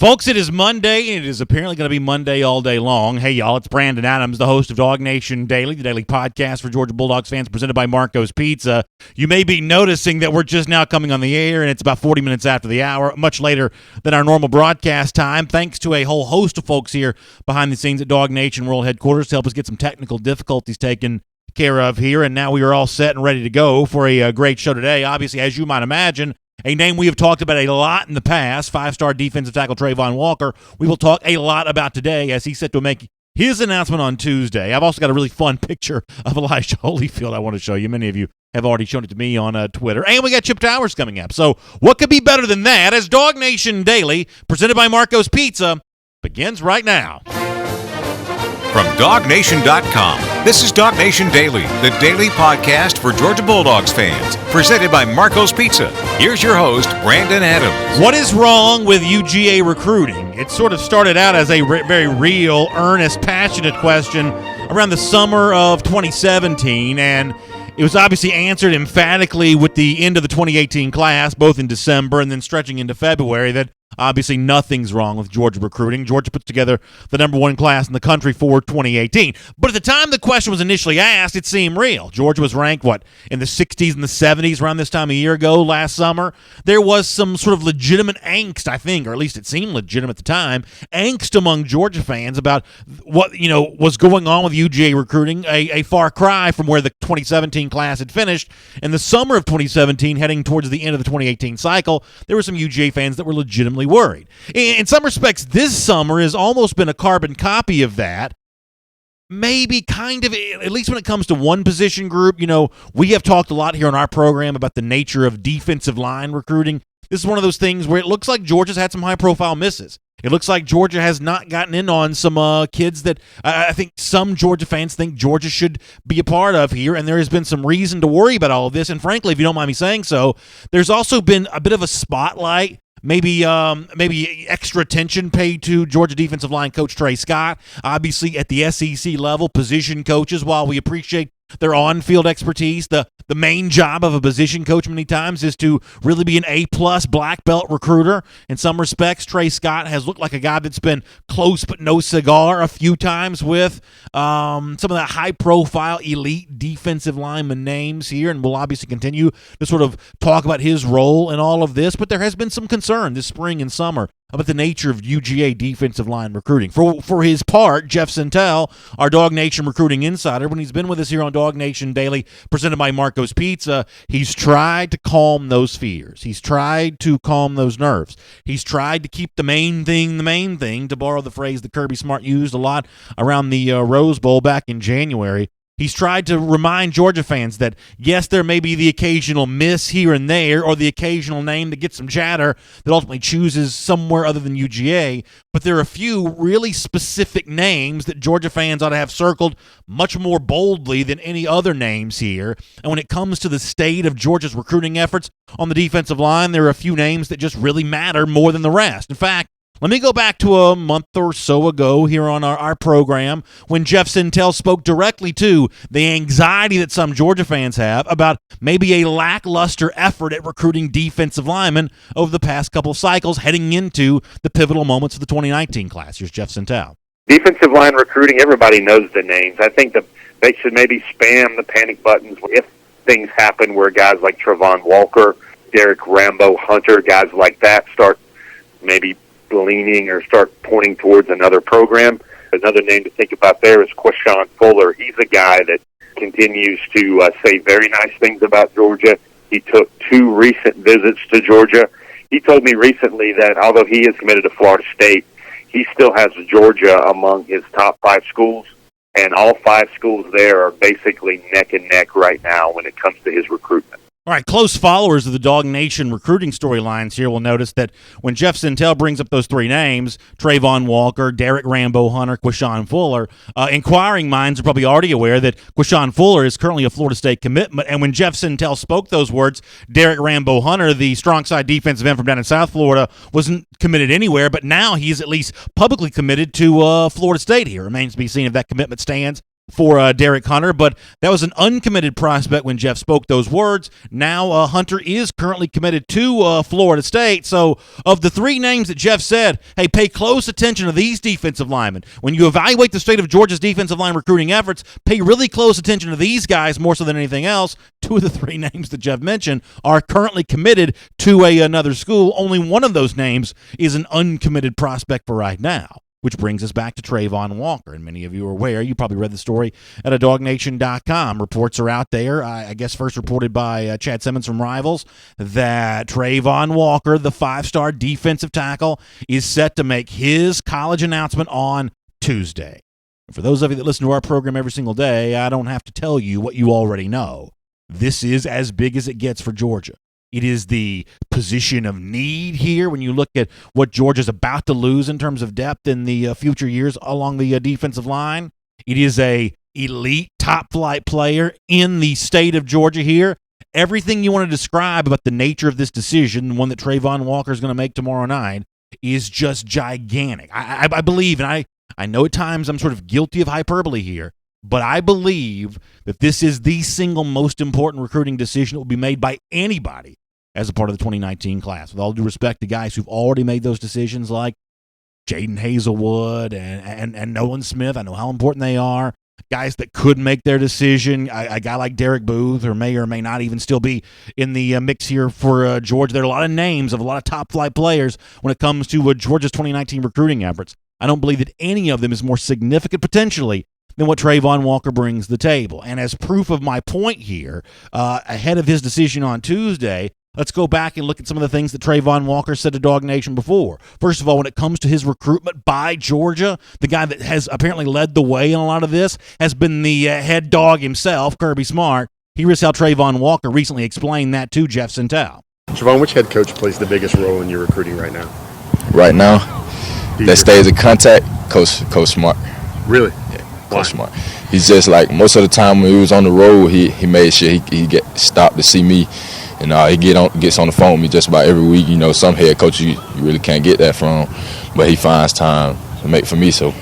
Folks, it is Monday, and it is apparently going to be Monday all day long. Hey, y'all, it's Brandon Adams, the host of DawgNation Daily, the daily podcast for Georgia Bulldogs fans presented by Marco's Pizza. You may be noticing that we're just now coming on the air, and it's about 40 minutes after the hour, much later than our normal broadcast time, thanks to a whole host of folks here behind the scenes at DawgNation World Headquarters to help us get some technical difficulties taken care of here, and now we are all set and ready to go for a great show today. Obviously, as you might imagine, a name we have talked about a lot in the past, five-star defensive tackle Trayvon Walker, we will talk a lot about today as he's set to make his announcement on Tuesday. I've also got a really fun picture of Elijah Holyfield I want to show you. Many of you have already shown it to me on Twitter. And we got Chip Towers coming up. So what could be better than that as DawgNation Daily, presented by Marco's Pizza, begins right now. From DawgNation.com, this is DawgNation Daily, the daily podcast for Georgia Bulldogs fans, presented by Marco's Pizza. Here's your host, Brandon Adams. What is wrong with Uga Recruiting? It sort of started out as a very real, earnest, passionate question around the summer of 2017, and it was obviously answered emphatically with the end of the 2018 class, both in December and then stretching into February, that obviously nothing's wrong with Georgia recruiting. Georgia puts together the number one class in the country for 2018. But at the time the question was initially asked, it seemed real. Georgia was ranked, in the 60s and the 70s around this time a year ago last summer. There was some sort of legitimate angst, I think, or at least it seemed legitimate at the time, angst among Georgia fans about what, was going on with UGA recruiting, a far cry from where the 2017 class had finished. In the summer of 2017, heading towards the end of the 2018 cycle, there were some UGA fans that were legitimately worried. In some respects, this summer has almost been a carbon copy of that. Maybe kind of, at least when it comes to one position group. We have talked a lot here on our program about the nature of defensive line recruiting. This is one of those things where it looks like Georgia's had some high-profile misses. It looks like Georgia has not gotten in on some kids that I think some Georgia fans think Georgia should be a part of here, and there has been some reason to worry about all of this. And frankly, if you don't mind me saying so, there's also been a bit of a spotlight, maybe extra attention paid to Georgia defensive line coach Trey Scott. Obviously, at the SEC level, position coaches, while we appreciate their on-field expertise, the main job of a position coach many times is to really be an A-plus black belt recruiter. In some respects, Trey Scott has looked like a guy that's been close but no cigar a few times with some of the high-profile elite defensive lineman names here, and we'll obviously continue to sort of talk about his role in all of this, but there has been some concern this spring and summer about the nature of UGA defensive line recruiting. For his part, Jeff Sentell, our DawgNation recruiting insider, when he's been with us here on DawgNation Daily, presented by Marco's Pizza, he's tried to calm those fears. He's tried to calm those nerves. He's tried to keep the main thing, to borrow the phrase that Kirby Smart used a lot around the Rose Bowl back in January. He's tried to remind Georgia fans that, yes, there may be the occasional miss here and there or the occasional name that gets some chatter that ultimately chooses somewhere other than UGA, but there are a few really specific names that Georgia fans ought to have circled much more boldly than any other names here. And when it comes to the state of Georgia's recruiting efforts on the defensive line, there are a few names that just really matter more than the rest. In fact, let me go back to a month or so ago here on our program when Jeff Sentell spoke directly to the anxiety that some Georgia fans have about maybe a lackluster effort at recruiting defensive linemen over the past couple of cycles heading into the pivotal moments of the 2019 class. Here's Jeff Sentell. Defensive line recruiting, everybody knows the names. I think that they should maybe spam the panic buttons if things happen where guys like Trayvon Walker, Derek Rambo Hunter, guys like that start maybe leaning or start pointing towards another program. Another name to think about there is Quashon Fuller. He's a guy that continues to say very nice things about Georgia. He took 2 recent visits to Georgia. He told me recently that although he is committed to Florida State, he still has Georgia among his top 5 schools, and all 5 schools there are basically neck and neck right now when it comes to his recruitment. All right, close followers of the DawgNation recruiting storylines here will notice that when Jeff Sentell brings up those 3 names, Trayvon Walker, Derek Rambo Hunter, Quashon Fuller, inquiring minds are probably already aware that Quashon Fuller is currently a Florida State commitment. And when Jeff Sentell spoke those words, Derek Rambo Hunter, the strong side defensive end from down in South Florida, wasn't committed anywhere, but now he's at least publicly committed to Florida State here. Remains to be seen if that commitment stands for Derek Hunter, but that was an uncommitted prospect when Jeff spoke those words. Now Hunter is currently committed to Florida State. So of the three names that Jeff said, hey, pay close attention to these defensive linemen. When you evaluate the state of Georgia's defensive line recruiting efforts, pay really close attention to these guys more so than anything else. Two of the three names that Jeff mentioned are currently committed to another school. Only one of those names is an uncommitted prospect for right now. Which brings us back to Trayvon Walker. And many of you are aware, you probably read the story at DawgNation.com. Reports are out there, I guess first reported by Chad Simmons from Rivals, that Trayvon Walker, the five-star defensive tackle, is set to make his college announcement on Tuesday. For those of you that listen to our program every single day, I don't have to tell you what you already know. This is as big as it gets for Georgia. It is the position of need here when you look at what Georgia's about to lose in terms of depth in the future years along the defensive line. It is a elite top-flight player in the state of Georgia here. Everything you want to describe about the nature of this decision, the one that Trayvon Walker is going to make tomorrow night, is just gigantic. I believe, and I know at times I'm sort of guilty of hyperbole here, but I believe that this is the single most important recruiting decision that will be made by anybody as a part of the 2019 class. With all due respect to guys who've already made those decisions like Jaden Hazelwood and Nolan Smith, I know how important they are. Guys that could make their decision, a guy like Derek Booth, or may not even still be in the mix here for Georgia. There are a lot of names of a lot of top-flight players when it comes to Georgia's 2019 recruiting efforts. I don't believe that any of them is more significant potentially than what Trayvon Walker brings to the table. And as proof of my point here, ahead of his decision on Tuesday, let's go back and look at some of the things that Trayvon Walker said to DawgNation before. First of all, when it comes to his recruitment by Georgia, the guy that has apparently led the way in a lot of this has been the head dog himself, Kirby Smart. Here is how Trayvon Walker recently explained that to Jeff Sintel. Trayvon, which head coach plays the biggest role in your recruiting right now? Right now, that stays in contact, Coach Smart. Really? Yeah, Coach Smart. He's just like most of the time when he was on the road, he made sure he get stopped to see me. And he gets on the phone with me just about every week. You know, some head coaches you really can't get that from, but he finds time to make for me. So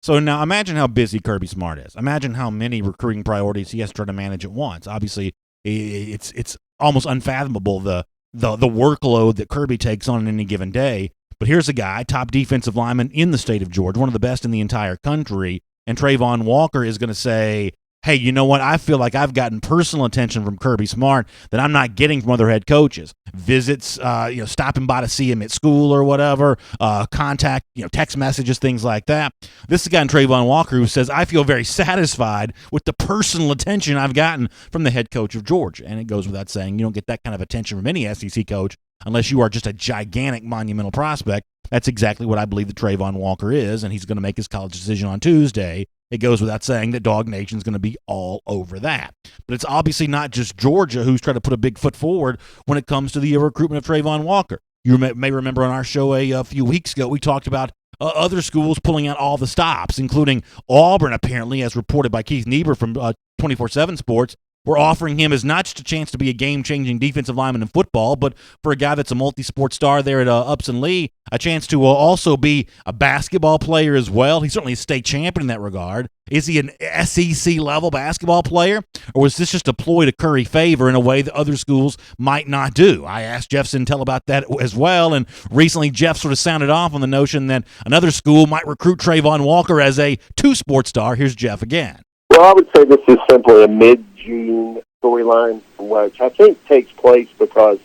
now imagine how busy Kirby Smart is. Imagine how many recruiting priorities he has to try to manage at once. Obviously, it's almost unfathomable the workload that Kirby takes on any given day. But here's a guy, top defensive lineman in the state of Georgia, one of the best in the entire country, and Trayvon Walker is going to say, hey, you know what? I feel like I've gotten personal attention from Kirby Smart that I'm not getting from other head coaches. Visits, stopping by to see him at school or whatever, contact, text messages, things like that. This is a guy in Trayvon Walker who says, I feel very satisfied with the personal attention I've gotten from the head coach of Georgia. And it goes without saying, you don't get that kind of attention from any SEC coach unless you are just a gigantic, monumental prospect. That's exactly what I believe that Trayvon Walker is, and he's going to make his college decision on Tuesday. It goes without saying that DawgNation is going to be all over that. But it's obviously not just Georgia who's trying to put a big foot forward when it comes to the recruitment of Trayvon Walker. You may remember on our show a few weeks ago, we talked about other schools pulling out all the stops, including Auburn, apparently, as reported by Keith Niebuhr from 24/7 Sports. We're offering him as not just a chance to be a game-changing defensive lineman in football, but for a guy that's a multi-sport star there at Upson Lee, a chance to also be a basketball player as well. He's certainly a state champion in that regard. Is he an SEC-level basketball player, or was this just a ploy to curry favor in a way that other schools might not do? I asked Jeff Sintel about that as well, and recently Jeff sort of sounded off on the notion that another school might recruit Trayvon Walker as a two-sport star. Here's Jeff again. Well, I would say this is simply a mid-June storyline, which I think takes place because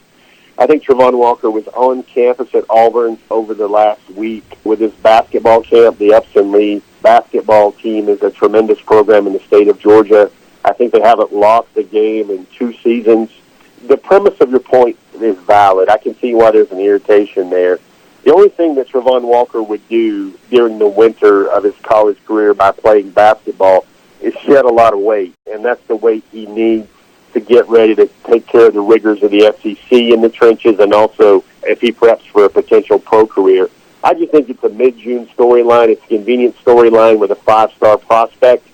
I think Trayvon Walker was on campus at Auburn over the last week with his basketball camp. The Upson Lee basketball team is a tremendous program in the state of Georgia. I think they haven't lost a game in 2 seasons. The premise of your point is valid. I can see why there's an irritation there. The only thing that Trayvon Walker would do during the winter of his college career by playing basketball is shed a lot of weight, and that's the weight he needs to get ready to take care of the rigors of the SEC in the trenches, and also if he preps for a potential pro career. I just think it's a mid-June storyline. It's a convenient storyline with a 5-star prospect.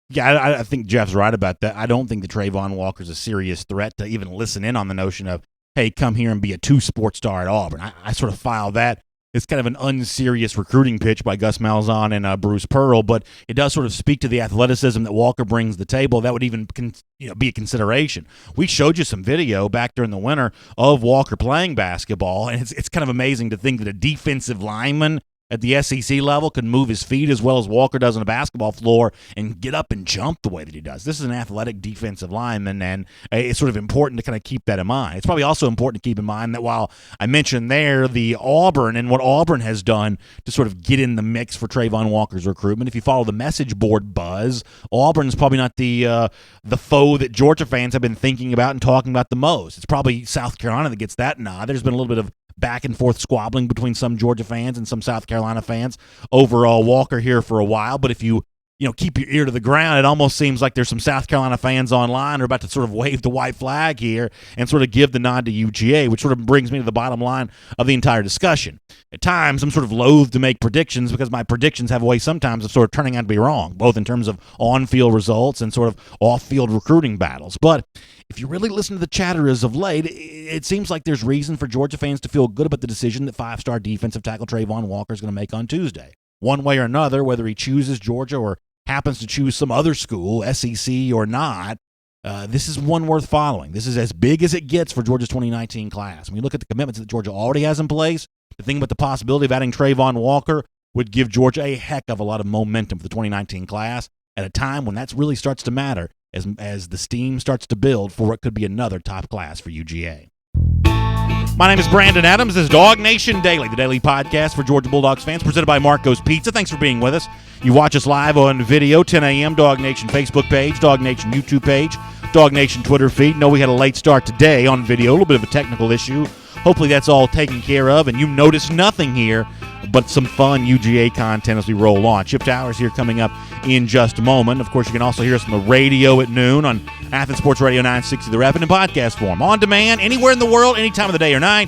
Yeah, I think Jeff's right about that. I don't think that Trayvon Walker's a serious threat to even listen in on the notion of, hey, come here and be a 2-sport star at Auburn. I sort of file that It's kind of an unserious recruiting pitch by Gus Malzahn and Bruce Pearl, but it does sort of speak to the athleticism that Walker brings to the table. That would even be a consideration. We showed you some video back during the winter of Walker playing basketball, and it's kind of amazing to think that a defensive lineman at the SEC level could move his feet as well as Walker does on a basketball floor and get up and jump the way that he does. This is an athletic defensive lineman, and it's sort of important to kind of keep that in mind. It's probably also important to keep in mind that while I mentioned there the Auburn and what Auburn has done to sort of get in the mix for Trayvon Walker's recruitment, if you follow the message board buzz, Auburn's probably not the foe that Georgia fans have been thinking about and talking about the most. It's probably South Carolina that gets that nod. There's been a little bit of back and forth squabbling between some Georgia fans and some South Carolina fans over Walker here for a while. But if you keep your ear to the ground, it almost seems like there's some South Carolina fans online who are about to sort of wave the white flag here and sort of give the nod to UGA, which sort of brings me to the bottom line of the entire discussion. At times, I'm sort of loath to make predictions because my predictions have a way sometimes of sort of turning out to be wrong, both in terms of on-field results and sort of off-field recruiting battles. But if you really listen to the chatter as of late, it seems like there's reason for Georgia fans to feel good about the decision that five-star defensive tackle Trayvon Walker is going to make on Tuesday. One way or another, whether he chooses Georgia or happens to choose some other school, SEC or not, this is one worth following. This is as big as it gets for Georgia's 2019 class. When you look at the commitments that Georgia already has in place, the thing about the possibility of adding Trayvon Walker would give Georgia a heck of a lot of momentum for the 2019 class at a time when that really starts to matter as the steam starts to build for what could be another top class for UGA. My name is Brandon Adams. This is DawgNation Daily, the daily podcast for Georgia Bulldogs fans, presented by Marco's Pizza. Thanks for being with us. You watch us live on video, 10 a.m., DawgNation Facebook page, DawgNation YouTube page, DawgNation Twitter feed. Know we had a late start today on video, a little bit of a technical issue. Hopefully that's all taken care of, and you notice nothing here but some fun UGA content as we roll on. Chip Towers here coming up in just a moment. Of course, you can also hear us on the radio at noon on Athens Sports Radio 960 The Rep and in podcast form. On demand, anywhere in the world, any time of the day or night.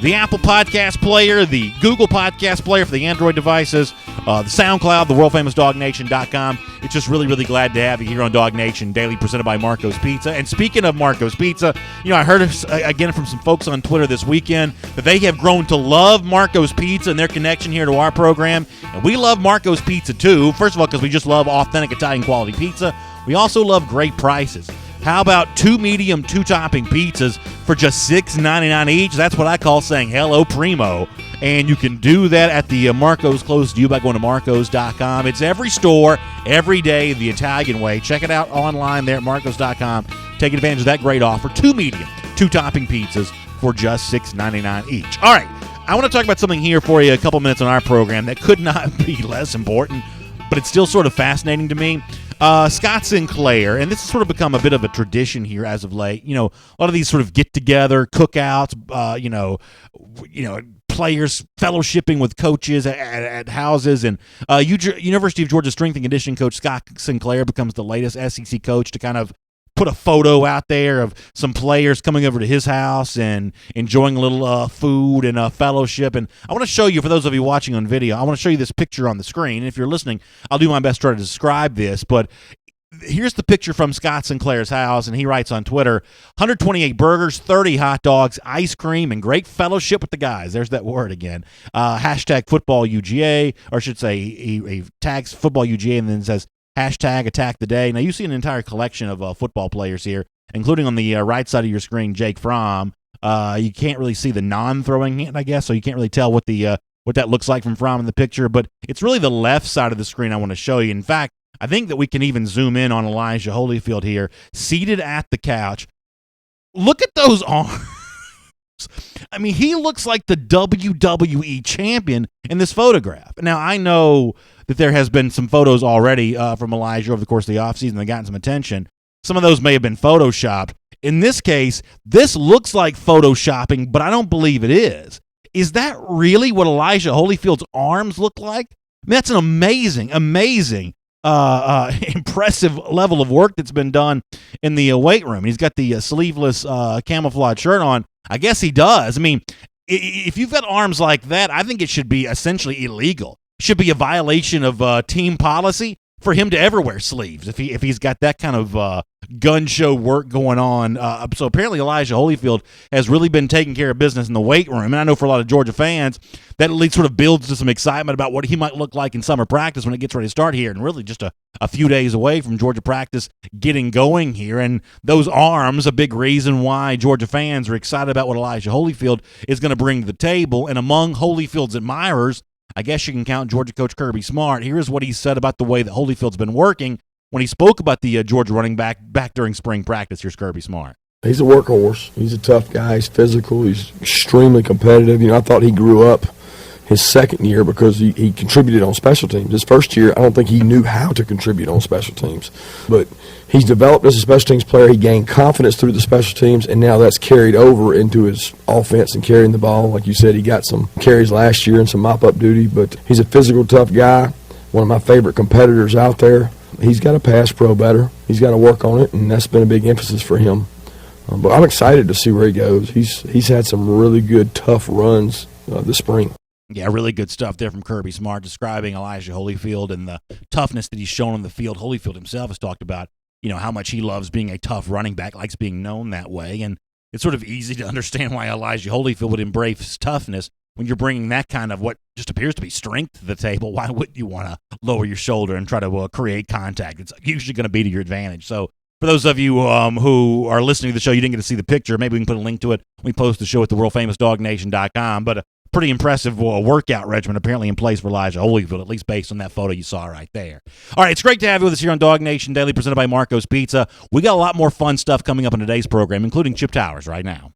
The Apple Podcast Player, the Google Podcast Player for the Android devices, the SoundCloud, the world-famous DawgNation.com. It's just really, really glad to have you here on DawgNation Daily, presented by Marco's Pizza. And speaking of Marco's Pizza, I heard again from some folks on Twitter this weekend that they have grown to love Marco's Pizza and their connection here to our program. And we love Marco's Pizza, too. First of all, because we just love authentic Italian quality pizza. We also love great prices. How about 2 medium, 2-topping pizzas for just $6.99 each? That's what I call saying hello primo. And you can do that at the Marco's close to you by going to marcos.com. It's every store, every day, the Italian way. Check it out online there at marcos.com. Take advantage of that great offer. 2 medium, 2-topping pizzas for just $6.99 each. All right, I want to talk about something here for you a couple minutes on our program that could not be less important, but it's still sort of fascinating to me. Scott Sinclair, and this has sort of become a bit of a tradition here as of late. A lot of these sort of get-together, cookouts, players fellowshipping with coaches at houses. And University of Georgia strength and conditioning coach Scott Sinclair becomes the latest SEC coach to kind of put a photo out there of some players coming over to his house and enjoying a little food and fellowship. And I want to show you, for those of you watching on video, I want to show you this picture on the screen. And if you're listening, I'll do my best to try to describe this. But here's the picture from Scott Sinclair's house, and he writes on Twitter, 128 burgers, 30 hot dogs, ice cream, and great fellowship with the guys. There's that word again. Hashtag football UGA, or I should say he tags football UGA and then says, hashtag attack the day. Now, you see an entire collection of football players here, including on the right side of your screen, Jake Fromm. You can't really see the non-throwing hand, I guess, so you can't really tell what that looks like from Fromm in the picture, but it's really the left side of the screen I want to show you. In fact, I think that we can even zoom in on Elijah Holyfield here, seated at the couch. Look at those arms. I mean, he looks like the WWE champion in this photograph. Now, I know that there has been some photos already from Elijah over the course of the offseason that gotten some attention. Some of those may have been photoshopped. In this case, this looks like photoshopping, but I don't believe it is. Is that really what Elijah Holyfield's arms look like? I mean, that's an amazing, impressive level of work that's been done in the weight room. He's got the sleeveless camouflage shirt on. I guess he does. I mean, if you've got arms like that, I think it should be essentially illegal. It should be a violation of team policy for him to ever wear sleeves if he's got that kind of gun show work going on. So apparently Elijah Holyfield has really been taking care of business in the weight room. And I know for a lot of Georgia fans, that at least sort of builds to some excitement about what he might look like in summer practice when it gets ready to start here. And really just a few days away from Georgia practice getting going here. And those arms, a big reason why Georgia fans are excited about what Elijah Holyfield is going to bring to the table. And among Holyfield's admirers, I guess you can count Georgia coach Kirby Smart. Here's what he said about the way that Holyfield's been working when he spoke about the Georgia running back during spring practice. Here's Kirby Smart. He's a workhorse. He's a tough guy. He's physical. He's extremely competitive. I thought he grew up his second year because he contributed on special teams. His first year, I don't think he knew how to contribute on special teams. But he's developed as a special teams player. He gained confidence through the special teams, and now that's carried over into his offense and carrying the ball. Like you said, he got some carries last year and some mop-up duty, but he's a physical, tough guy, one of my favorite competitors out there. He's got to pass pro better. He's got to work on it, and that's been a big emphasis for him. But I'm excited to see where he goes. He's had some really good, tough runs this spring. Yeah, really good stuff there from Kirby Smart describing Elijah Holyfield and the toughness that he's shown on the field. Holyfield himself has talked about, how much he loves being a tough running back, likes being known that way. And it's sort of easy to understand why Elijah Holyfield would embrace toughness when you're bringing that kind of what just appears to be strength to the table. Why wouldn't you want to lower your shoulder and try to create contact? It's usually going to be to your advantage. So for those of you who are listening to the show, you didn't get to see the picture, maybe we can put a link to it. We post the show at the world-famous DawgNation.com. But pretty impressive workout regimen apparently in place for Elijah Holyfield, at least based on that photo you saw right there. All right, it's great to have you with us here on DawgNation Daily, presented by Marco's Pizza. We got a lot more fun stuff coming up in today's program, including Chip Towers right now.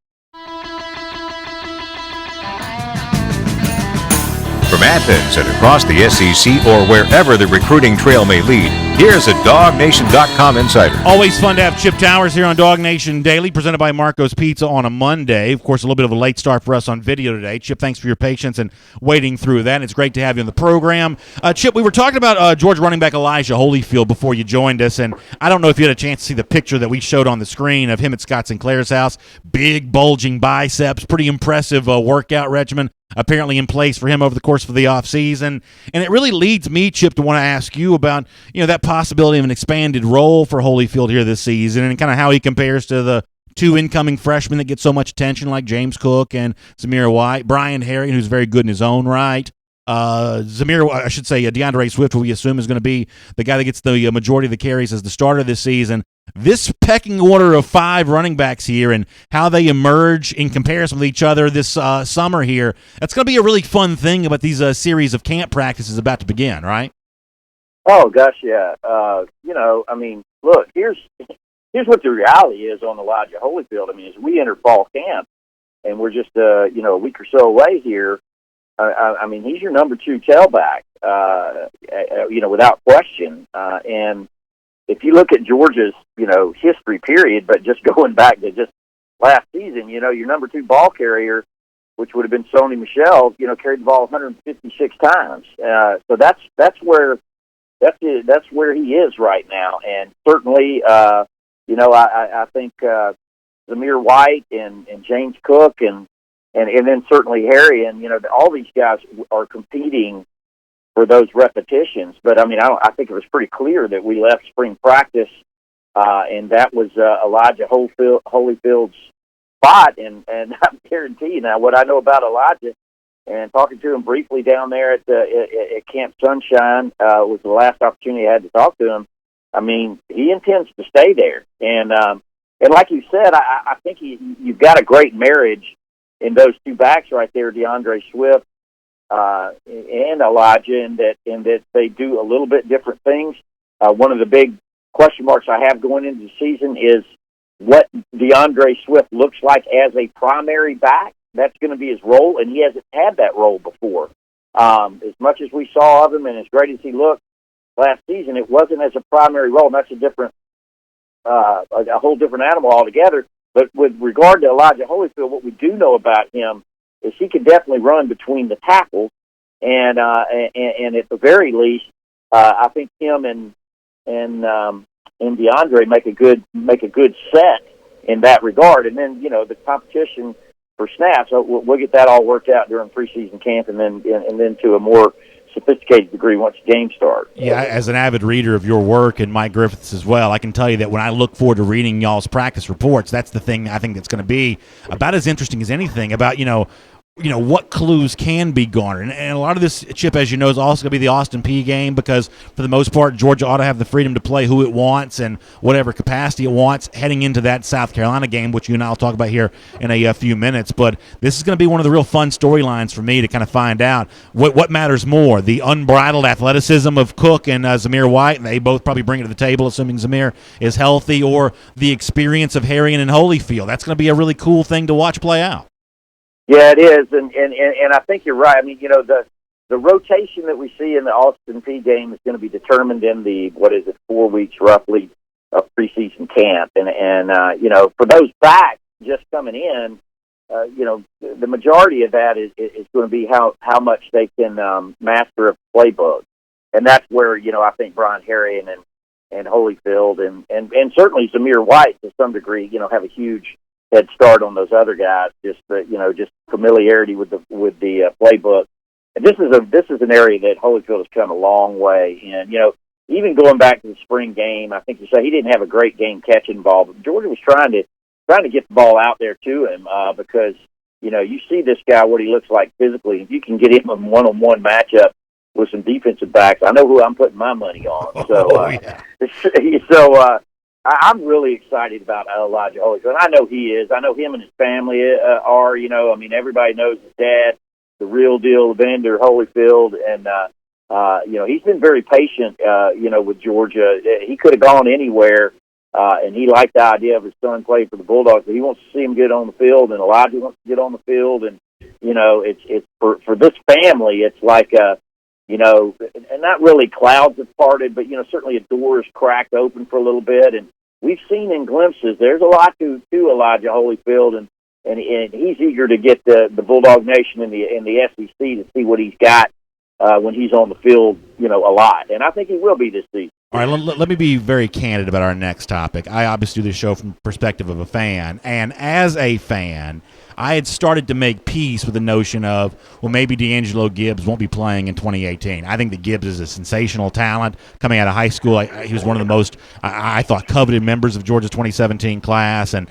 From Athens and across the SEC or wherever the recruiting trail may lead, here's a DawgNation.com insider. Always fun to have Chip Towers here on DawgNation Daily, presented by Marco's Pizza on a Monday. Of course, a little bit of a late start for us on video today. Chip, thanks for your patience and waiting through that. It's great to have you on the program. Chip, we were talking about Georgia running back Elijah Holyfield before you joined us, and I don't know if you had a chance to see the picture that we showed on the screen of him at Scott Sinclair's house. Big, bulging biceps, pretty impressive workout regimen apparently in place for him over the course of the offseason. And it really leads me, Chip, to want to ask you about, that possibility of an expanded role for Holyfield here this season and kind of how he compares to the two incoming freshmen that get so much attention like James Cook and Zamir White. Brian Harriet, who's very good in his own right. DeAndre Swift, who we assume is going to be the guy that gets the majority of the carries as the starter this season. This pecking order of 5 running backs here and how they emerge in comparison with each other this summer here, that's going to be a really fun thing about these series of camp practices about to begin, right? Oh, gosh, yeah. Look, here's what the reality is on Elijah Holyfield. As we enter fall camp and we're just, a week or so away here, he's your number 2 tailback, without question. And if you look at Georgia's, history period, but just going back to just last season, your number 2 ball carrier, which would have been Sony Michel, carried the ball 156 times. So that's where he is right now. And certainly, I think Zamir White and James Cook and then certainly Harry and all these guys are competing for those repetitions. But I think it was pretty clear that we left spring practice, and that was Elijah Holyfield's spot. And I guarantee you now, what I know about Elijah, and talking to him briefly down there at Camp Sunshine was the last opportunity I had to talk to him. He intends to stay there, and like you said, I think you've got a great marriage in those 2 backs right there, DeAndre Swift and Elijah, in that they do a little bit different things. One of the big question marks I have going into the season is what DeAndre Swift looks like as a primary back. That's going to be his role, and he hasn't had that role before. As much as we saw of him and as great as he looked last season, it wasn't as a primary role, and that's a whole different animal altogether. But with regard to Elijah Holyfield, what we do know about him is he can definitely run between the tackles, and at the very least, I think him and DeAndre make a good set in that regard. And then the competition for snaps, so we'll get that all worked out during preseason camp, and then to a more sophisticated degree once the game starts. Yeah, as an avid reader of your work and Mike Griffith's as well, I can tell you that when I look forward to reading y'all's practice reports, that's the thing I think that's going to be about as interesting as anything about, what clues can be garnered. And a lot of this, Chip, as you know, is also going to be the Austin Peay game because, for the most part, Georgia ought to have the freedom to play who it wants and whatever capacity it wants heading into that South Carolina game, which you and I will talk about here in a few minutes. But this is going to be one of the real fun storylines for me to kind of find out what matters more, the unbridled athleticism of Cook and Zamir White, and they both probably bring it to the table, assuming Zamir is healthy, or the experience of Harrion and Holyfield. That's going to be a really cool thing to watch play out. Yeah, it is, and I think you're right. I mean, the rotation that we see in the Austin Peay game is going to be determined in the 4 weeks roughly of preseason camp, and for those backs just coming in, the majority of that is going to be how much they can master a playbook, and that's where I think Brian Harrion and Holyfield and certainly Zamir White to some degree have a huge head start on those other guys. Just familiarity with the playbook. And this is an area that Holyfield has come a long way. And even going back to the spring game, I think you say he didn't have a great game catching the ball, but Georgia was trying to get the ball out there to him because you see this guy what he looks like physically. If you can get him a one-on-one matchup with some defensive backs, I know who I'm putting my money on. So. I'm really excited about Elijah Holyfield. And I know he is. I know him and his family are. Everybody knows his dad, the real deal, Evander Holyfield, and he's been very patient. With Georgia, he could have gone anywhere, and he liked the idea of his son playing for the Bulldogs. But he wants to see him get on the field, and Elijah wants to get on the field, and it's for this family, it's like and not really clouds have parted, but certainly a door is cracked open for a little bit, and we've seen in glimpses there's a lot to Elijah Holyfield, and he's eager to get the Bulldog Nation in the SEC to see what he's got when he's on the field, a lot, and I think he will be this season. All right, let me be very candid about our next topic. I obviously do this show from the perspective of a fan, and as a fan, I had started to make peace with the notion of, well, maybe D'Angelo Gibbs won't be playing in 2018. I think that Gibbs is a sensational talent coming out of high school. He was one of the most, I thought, coveted members of Georgia's 2017 class, and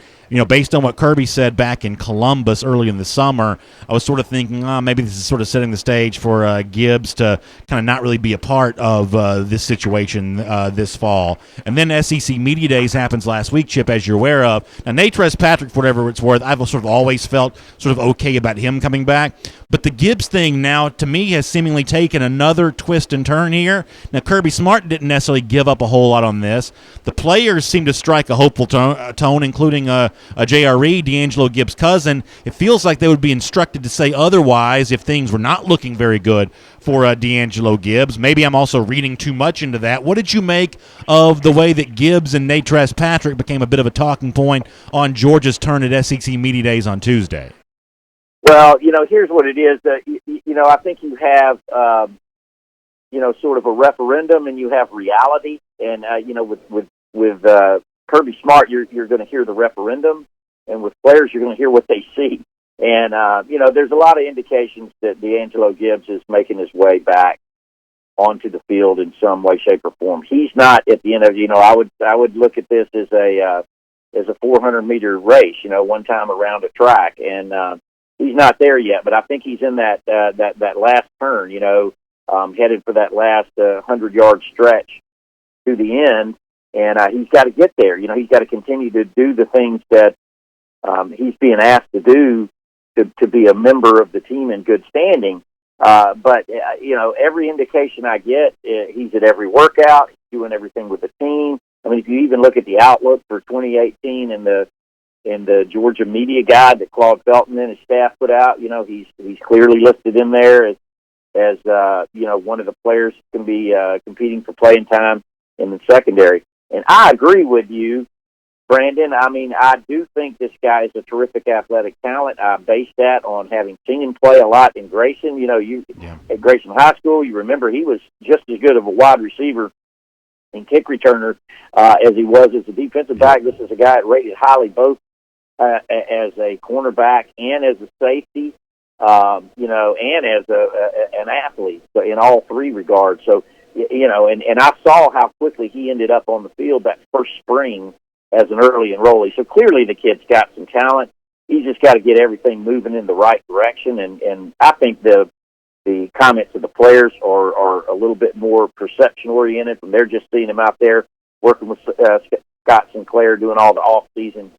based on what Kirby said back in Columbus early in the summer, I was sort of thinking, maybe this is sort of setting the stage for Gibbs to kind of not really be a part of this situation this fall. And then SEC Media Days happens last week, Chip, as you're aware of. Now, Natrez Patrick, for whatever it's worth, I've sort of always felt sort of okay about him coming back. But the Gibbs thing now, to me, has seemingly taken another twist and turn here. Now, Kirby Smart didn't necessarily give up a whole lot on this. The players seem to strike a hopeful tone, including J.R.E., D'Angelo Gibbs' cousin. It feels like they would be instructed to say otherwise if things were not looking very good for D'Angelo Gibbs. Maybe I'm also reading too much into that. What did you make of the way that Gibbs and Natrez Patrick became a bit of a talking point on Georgia's turn at SEC Media Days on Tuesday? Well, here's what it is. I think you have, sort of a referendum, and you have reality. And with Kirby Smart, you're going to hear the referendum, and with players, you're going to hear what they see. And there's a lot of indications that D'Angelo Gibbs is making his way back onto the field in some way, shape, or form. He's not at the end of. I would look at this as a 400-meter race. One time around a track, and he's not there yet, but I think he's in that last turn, headed for that last 100-yard stretch to the end, and he's got to get there. He's got to continue to do the things that he's being asked to do to be a member of the team in good standing. But every indication I get, he's at every workout, he's doing everything with the team. I mean, if you even look at the outlook for 2018 in the Georgia media guide that Claude Felton and his staff put out, he's clearly listed in there as one of the players who can be competing for playing time in the secondary. And I agree with you, Brandon. I mean, I do think this guy is a terrific athletic talent. I base that on having seen him play a lot in Grayson. At Grayson High School, you remember he was just as good of a wide receiver and kick returner as he was as a defensive back. This is a guy that rated highly both as a cornerback and as a safety. and as an athlete in all three regards. So, and I saw how quickly he ended up on the field that first spring as an early enrollee. So clearly the kid's got some talent. He's just got to get everything moving in the right direction. And I think the comments of the players are a little bit more perception-oriented, and they're just seeing him out there working with Scott Sinclair, doing all the off-season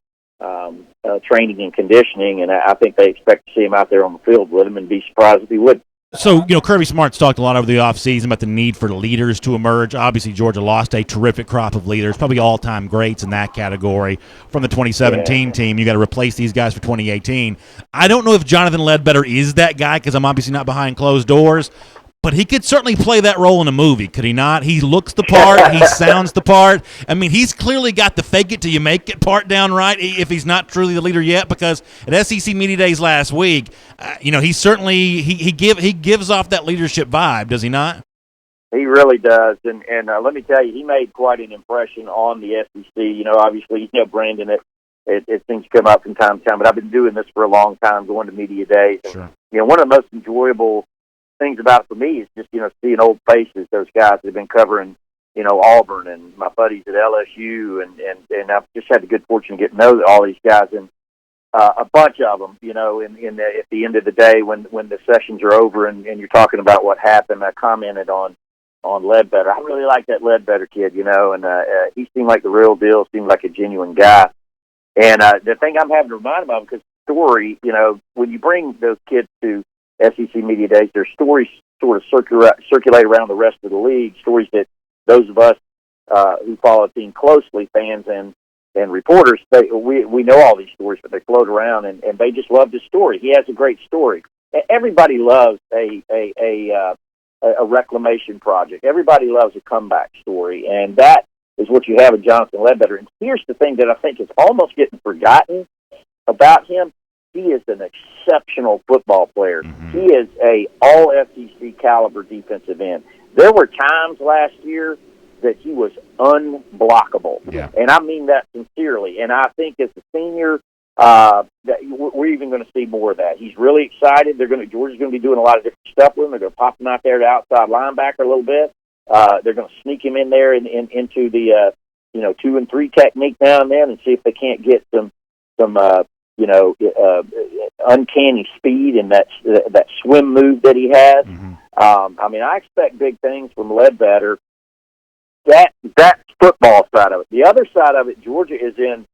training and conditioning, and I think they expect to see him out there on the field with him and be surprised if he wouldn't. So, Kirby Smart's talked a lot over the offseason about the need for leaders to emerge. Obviously, Georgia lost a terrific crop of leaders, probably all-time greats in that category from the 2017 team. You got to replace these guys for 2018. I don't know if Jonathan Ledbetter is that guy because I'm obviously not behind closed doors, but he could certainly play that role in a movie, could he not? He looks the part. He sounds the part. I mean, he's clearly got the fake it till you make it part down right if he's not truly the leader yet, because at SEC Media Days last week, he certainly he gives off that leadership vibe, does he not? He really does, and let me tell you, he made quite an impression on the SEC. Obviously, Brandon, it things come up from time to time, but I've been doing this for a long time, going to Media Days. And, sure. One of the most enjoyable things about it for me is just, seeing old faces, those guys that have been covering, Auburn and my buddies at LSU, and I've just had the good fortune to get to know all these guys, and a bunch of them, at the end of the day when the sessions are over and you're talking about what happened, I commented on Ledbetter. I really like that Ledbetter kid, and he seemed like the real deal, seemed like a genuine guy. And the thing I'm having to remind him of, because story, when you bring those kids to SEC Media Days, their stories sort of circulate around the rest of the league, stories that those of us who follow the team closely, fans and reporters, we know all these stories, but they float around, and they just love his story. He has a great story. Everybody loves a reclamation project. Everybody loves a comeback story, and that is what you have in Jonathan Ledbetter. And here's the thing that I think is almost getting forgotten about him. He is an exceptional football player. Mm-hmm. He is a all-SEC caliber defensive end. There were times last year that he was unblockable. Yeah. And I mean that sincerely. And I think as a senior, that we're even going to see more of that. He's really excited. Georgia's going to be doing a lot of different stuff with him. They're going to pop him out there to outside linebacker a little bit. They're going to sneak him in there into the 2 and 3 technique now and then, and see if they can't get some uncanny speed and that swim move that he has. Mm-hmm. I expect big things from Ledbetter. That's football side of it. The other side of it, Georgia is in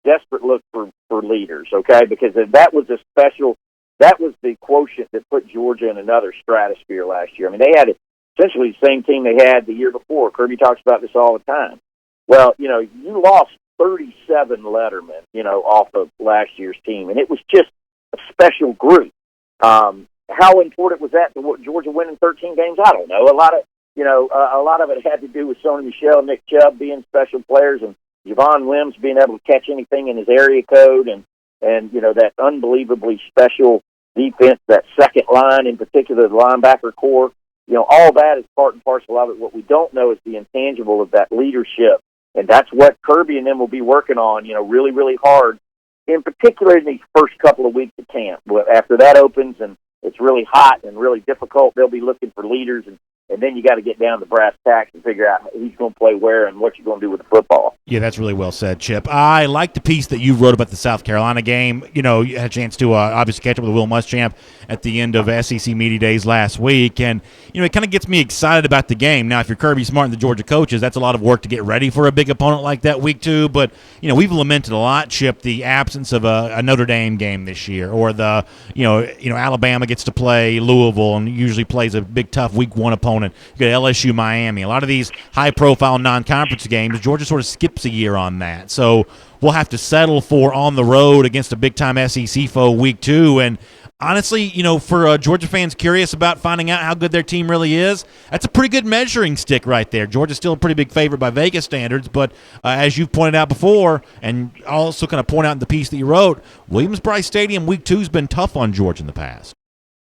desperate look for leaders, okay? Because that was the quotient that put Georgia in another stratosphere last year. They had essentially the same team they had the year before. Kirby talks about this all the time. Well, you lost 37 lettermen, off of last year's team, and it was just a special group. How important was that to Georgia winning 13 games? I don't know. A lot of it had to do with Sony Michel, Nick Chubb being special players, and Javon Wims being able to catch anything in his area code, and that unbelievably special defense, that second line in particular, the linebacker core. All that is part and parcel of it. What we don't know is the intangible of that leadership. And that's what Kirby and them will be working on, really, really hard, in particular in these first couple of weeks of camp. After that opens and it's really hot and really difficult, they'll be looking for leaders, and then you got to get down to brass tacks and figure out who's going to play where and what you're going to do with the football. Yeah, that's really well said, Chip. I like the piece that you wrote about the South Carolina game. You had a chance to obviously catch up with Will Muschamp at the end of SEC Media Days last week, and it kind of gets me excited about the game. Now, if you're Kirby Smart and the Georgia coaches, that's a lot of work to get ready for a big opponent like that week 2. But we've lamented a lot, Chip, the absence of a Notre Dame game this year, or the Alabama gets to play Louisville and usually plays a big tough week 1 opponent. You got LSU, Miami. A lot of these high-profile non-conference games, Georgia sort of skips a year on that. So we'll have to settle for on the road against a big-time SEC foe week 2. And honestly, for Georgia fans curious about finding out how good their team really is, that's a pretty good measuring stick right there. Georgia's still a pretty big favorite by Vegas standards, but as you've pointed out before, and also kind of point out in the piece that you wrote, Williams-Brice Stadium week 2 has been tough on Georgia in the past.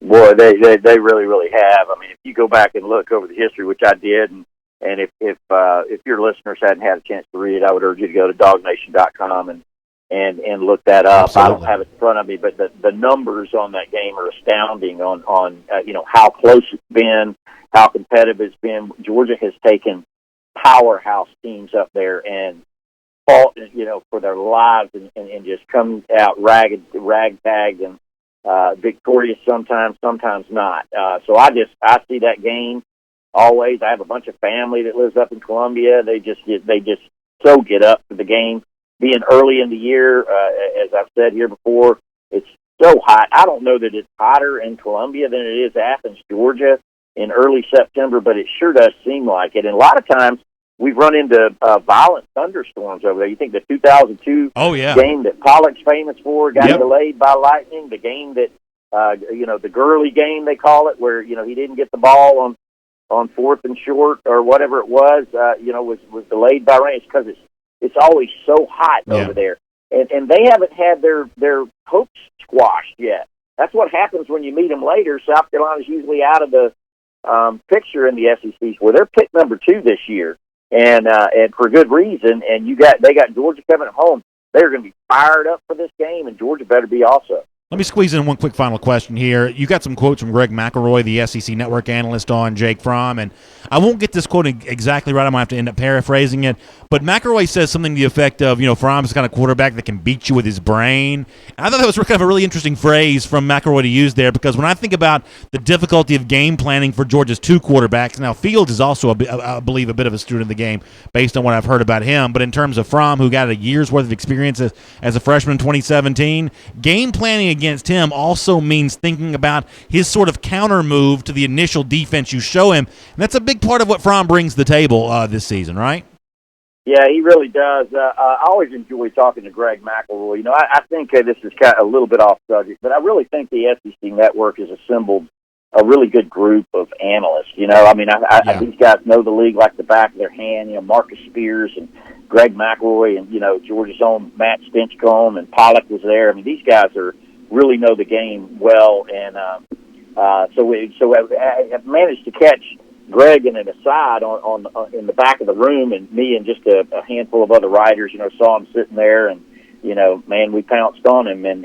Boy, they really, really have. If you go back and look over the history, which I did, and if your listeners hadn't had a chance to read it, I would urge you to go to DawgNation.com and look that up. Absolutely. I don't have it in front of me, but the numbers on that game are astounding on how close it's been, how competitive it's been. Georgia has taken powerhouse teams up there and fought, for their lives and just come out ragtagged and victorious sometimes not. So I see that game always. I have a bunch of family that lives up in Columbia. They just so get up for the game. Being early in the year, as I've said here before, it's so hot. I don't know that it's hotter in Columbia than it is Athens, Georgia in early September, but it sure does seem like it. And a lot of times we've run into violent thunderstorms over there. You think the 2002 game that Pollock's famous for got delayed by lightning, the game that, the Gurley game they call it, where, he didn't get the ball on 4th and short or whatever it was, was delayed by rain. It's because it's always so hot over there. And they haven't had their hopes squashed yet. That's what happens when you meet them later. South Carolina's usually out of the picture in the SEC, where they're picked number 2 this year, and for good reason. And they got Georgia coming at home. They're going to be fired up for this game, and Georgia better be also. Let me squeeze in one quick final question here. You got some quotes from Greg McElroy, the SEC Network analyst, on Jake Fromm, and I won't get this quote exactly right. I'm going to have to end up paraphrasing it. But McElroy says something to the effect of, Fromm's kind of quarterback that can beat you with his brain. And I thought that was kind of a really interesting phrase from McElroy to use there, because when I think about the difficulty of game planning for Georgia's 2 quarterbacks, now Fields is also, I believe, a bit of a student of the game based on what I've heard about him. But in terms of Fromm, who got a year's worth of experience as a freshman in 2017, game planning against him also means thinking about his sort of counter move to the initial defense you show him. And that's a big part of what Fromm brings to the table this season, right? Yeah, he really does. I always enjoy talking to Greg McElroy. I think this is kind of a little bit off subject, but I really think the SEC Network has assembled a really good group of analysts. These guys know the league like the back of their hand. Marcus Spears and Greg McElroy and, Georgia's own Matt Stinchcomb and Pollock was there. These guys really know the game well, and so I managed to catch Greg in an aside on in the back of the room, and me and just a handful of other writers, saw him sitting there, and we pounced on him, and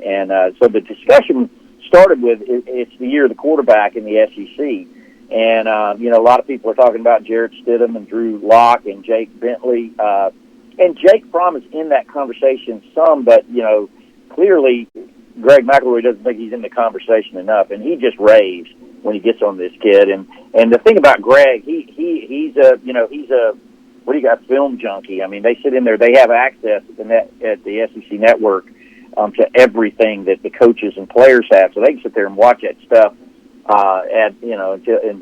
so the discussion started with it's the year of the quarterback in the SEC, and a lot of people are talking about Jarrett Stidham and Drew Lock and Jake Bentley, and Jake Fromm is in that conversation some, but clearly Greg McElroy doesn't think he's in the conversation enough, and he just raves when he gets on this kid. And the thing about Greg, he's a film junkie. They sit in there, they have access at the SEC Network to everything that the coaches and players have, so they can sit there and watch that stuff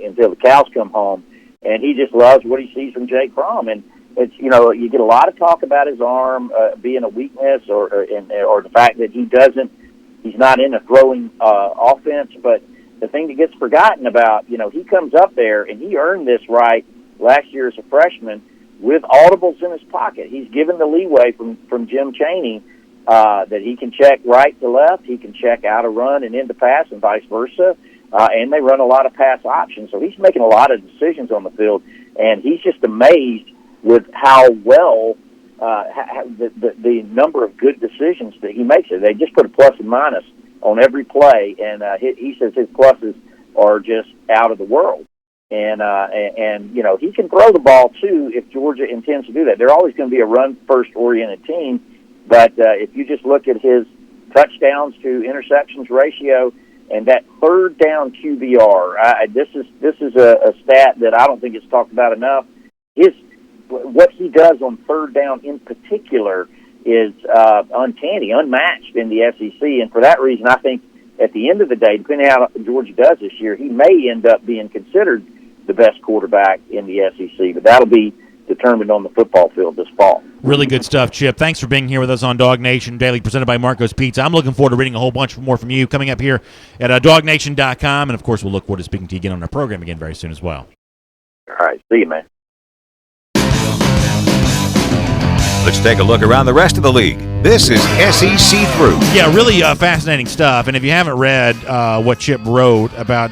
until the cows come home. And he just loves what he sees from Jake Fromm. And it's you get a lot of talk about his arm being a weakness, or the fact that he's not in a throwing offense. But the thing that gets forgotten about, he comes up there and he earned this right last year as a freshman with audibles in his pocket. He's given the leeway from Jim Chaney that he can check right to left, he can check out a run and into pass, and vice versa. And they run a lot of pass options, so he's making a lot of decisions on the field, and he's just amazed with how well the number of good decisions that he makes. They just put a plus and minus on every play, and he says his pluses are just out of the world. And he can throw the ball too if Georgia intends to do that. They're always going to be a run-first oriented team, but if you just look at his touchdowns to interceptions ratio and that third down QBR, this is a stat that I don't think it's talked about enough. What he does on third down in particular is uncanny, unmatched in the SEC, and for that reason, I think at the end of the day, depending on how Georgia does this year, he may end up being considered the best quarterback in the SEC, but that'll be determined on the football field this fall. Really good stuff, Chip. Thanks for being here with us on DawgNation Daily, presented by Marco's Pizza. I'm looking forward to reading a whole bunch more from you coming up here at DawgNation.com, and of course, we'll look forward to speaking to you again on our program again very soon as well. All right, see you, man. Let's take a look around the rest of the league. This is SEC Through. Yeah, really fascinating stuff. And if you haven't read what Chip wrote about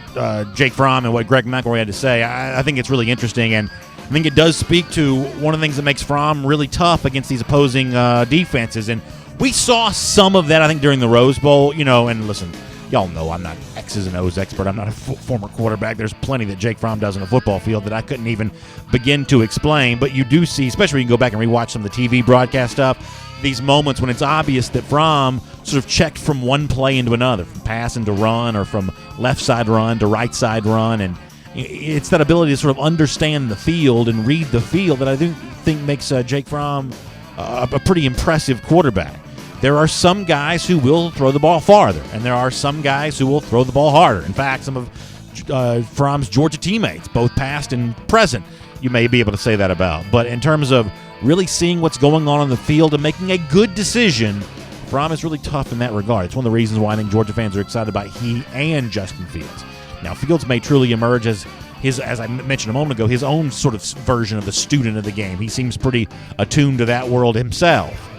Jake Fromm and what Greg McElroy had to say, I think it's really interesting. And I think it does speak to one of the things that makes Fromm really tough against these opposing defenses. And We saw some of that, I think, during the Rose Bowl, and listen, y'all know I'm not X's and O's expert. I'm not a former quarterback. There's plenty that Jake Fromm does in a football field that I couldn't even begin to explain. But you do see, especially when you go back and rewatch some of the TV broadcast stuff, these moments when it's obvious that Fromm sort of checked from one play into another, from pass into run or from left side run to right side run. And it's that ability to sort of understand the field and read the field that I do think makes Jake Fromm a pretty impressive quarterback. There are some guys who will throw the ball farther, and there are some guys who will throw the ball harder. In fact, some of Fromm's Georgia teammates, both past and present, you may be able to say that about. But in terms of really seeing what's going on the field and making a good decision, Fromm is really tough in that regard. It's one of the reasons why I think Georgia fans are excited about he and Justin Fields. Now, Fields may truly emerge as I mentioned a moment ago, his own sort of version of the student of the game. He seems pretty attuned to that world himself.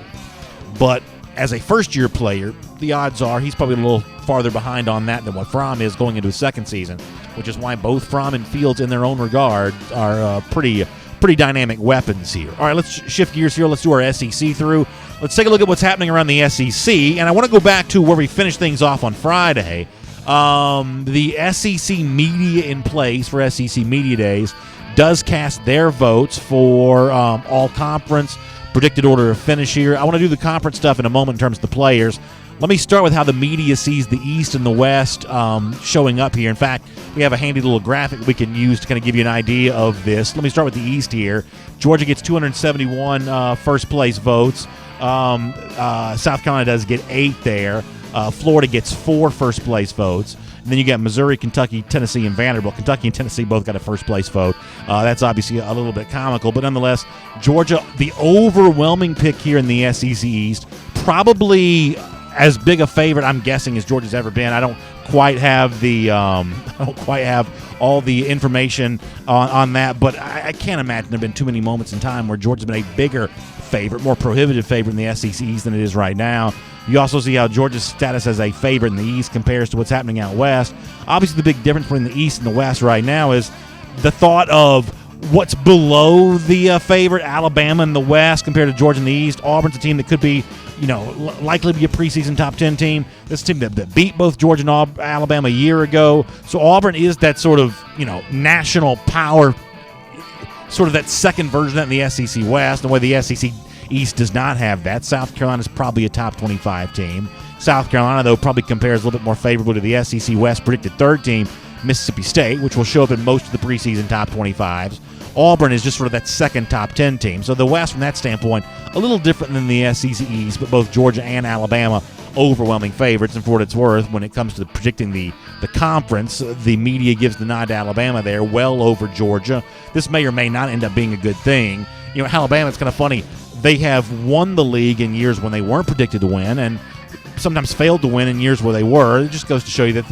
But as a first-year player, the odds are he's probably a little farther behind on that than what Fromm is going into his second season, which is why both Fromm and Fields, in their own regard, are pretty dynamic weapons here. All right, let's shift gears here. Let's do our SEC through. Let's take a look at what's happening around the SEC, and I want to go back to where we finished things off on Friday. The SEC media in place for SEC Media Days does cast their votes for all-conference, predicted order of finish here. I want to do the conference stuff in a moment in terms of the players. Let me start with how the media sees the East and the West showing up here. In fact, we have a handy little graphic we can use to kind of give you an idea of this. Let me start with the East here. Georgia gets 271 first-place votes. South Carolina does get 8 there. Florida gets 4 first-place votes. And then you got Missouri, Kentucky, Tennessee, and Vanderbilt. Kentucky and Tennessee both got a first-place vote. That's obviously a little bit comical, but nonetheless, Georgia, the overwhelming pick here in the SEC East, probably as big a favorite, I'm guessing, as Georgia's ever been. I don't quite have all the information on that, but I can't imagine there have been too many moments in time where Georgia's been a bigger favorite, more prohibitive favorite in the SEC East than it is right now. You also see how Georgia's status as a favorite in the East compares to what's happening out West. Obviously, the big difference between the East and the West right now is the thought of what's below the favorite, Alabama in the West compared to Georgia in the East. Auburn's a team that could be, likely to be a preseason top 10 team. This team that beat both Georgia and Alabama a year ago. So Auburn is that sort of, national power, sort of that second version of that in the SEC West, the way the SEC East does not have that. South Carolina is probably a top 25 team. South Carolina, though, probably compares a little bit more favorably to the SEC West predicted third team, Mississippi State, which will show up in most of the preseason top 25s. Auburn is just sort of that second top 10 team. So the West, from that standpoint, a little different than the SEC East, but both Georgia and Alabama overwhelming favorites. And for what it's worth, when it comes to predicting the conference, the media gives the nod to Alabama there, well over Georgia. This may or may not end up being a good thing. Alabama, it's kind of funny. They have won the league in years when they weren't predicted to win, and sometimes failed to win in years where they were. It just goes to show you that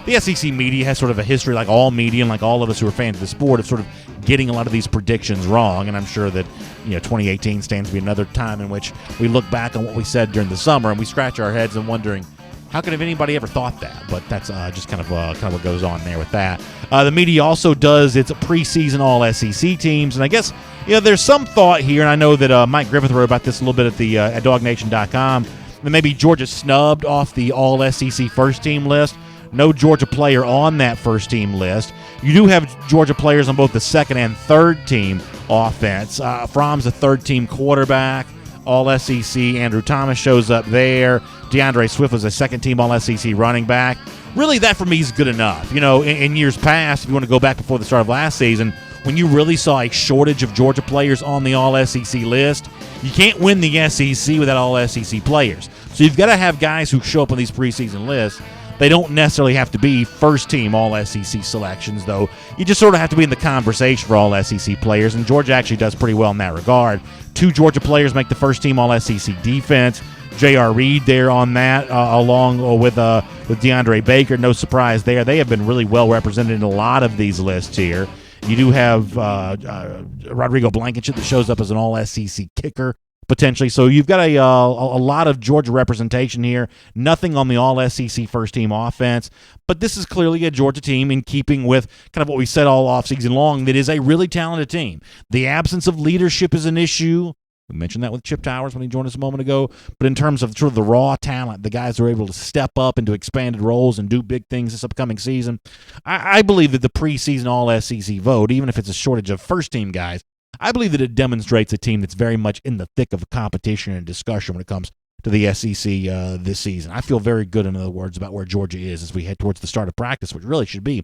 the SEC media has sort of a history, like all media and like all of us who are fans of the sport, of sort of getting a lot of these predictions wrong. And I'm sure that 2018 stands to be another time in which we look back on what we said during the summer and we scratch our heads and wondering, how could have anybody ever thought that? But that's just kind of what goes on there with that. The media also does its preseason all SEC teams, and I guess there's some thought here, and I know that Mike Griffith wrote about this a little bit at DawgNation.com, that maybe Georgia snubbed off the all SEC first team list. No Georgia player on that first team list. You do have Georgia players on both the second and third team offense. Fromm's a third team quarterback. All SEC. Andrew Thomas shows up there. DeAndre Swift was a second-team All-SEC running back. Really, that for me is good enough. In years past, if you want to go back before the start of last season, when you really saw a shortage of Georgia players on the All-SEC list, you can't win the SEC without All-SEC players. So you've got to have guys who show up on these preseason lists. They don't necessarily have to be first-team All-SEC selections, though. You just sort of have to be in the conversation for All-SEC players, and Georgia actually does pretty well in that regard. 2 Georgia players make the first-team All-SEC defense. J.R. Reed there on that, along with DeAndre Baker. No surprise there. They have been really well represented in a lot of these lists here. You do have Rodrigo Blankenship that shows up as an All-SEC kicker, potentially. So you've got a lot of Georgia representation here. Nothing on the All-SEC first-team offense. But this is clearly a Georgia team in keeping with kind of what we said all offseason long, that is a really talented team. The absence of leadership is an issue. We mentioned that with Chip Towers when he joined us a moment ago. But in terms of sort of the raw talent, the guys who are able to step up into expanded roles and do big things this upcoming season, I believe that the preseason All-SEC vote, even if it's a shortage of first-team guys, I believe that it demonstrates a team that's very much in the thick of competition and discussion when it comes to the SEC this season. I feel very good, in other words, about where Georgia is as we head towards the start of practice, which really should be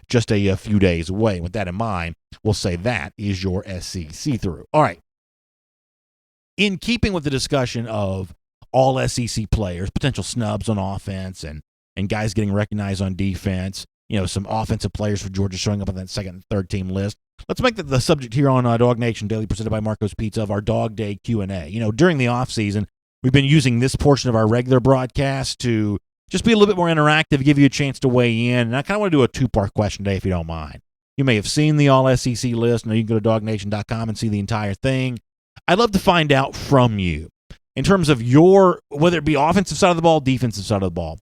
just a few days away. With that in mind, we'll say that is your SEC through. All right. In keeping with the discussion of all SEC players, potential snubs on offense, and guys getting recognized on defense, some offensive players for Georgia showing up on that second and third team list, let's make the subject here on DawgNation Daily, presented by Marco's Pizza, of our Dog Day Q&A. During the offseason, we've been using this portion of our regular broadcast to just be a little bit more interactive, give you a chance to weigh in. And I kind of want to do a two-part question today, if you don't mind. You may have seen the All-SEC list. Now you can go to DawgNation.com and see the entire thing. I'd love to find out from you, in terms of your, whether it be offensive side of the ball, defensive side of the ball,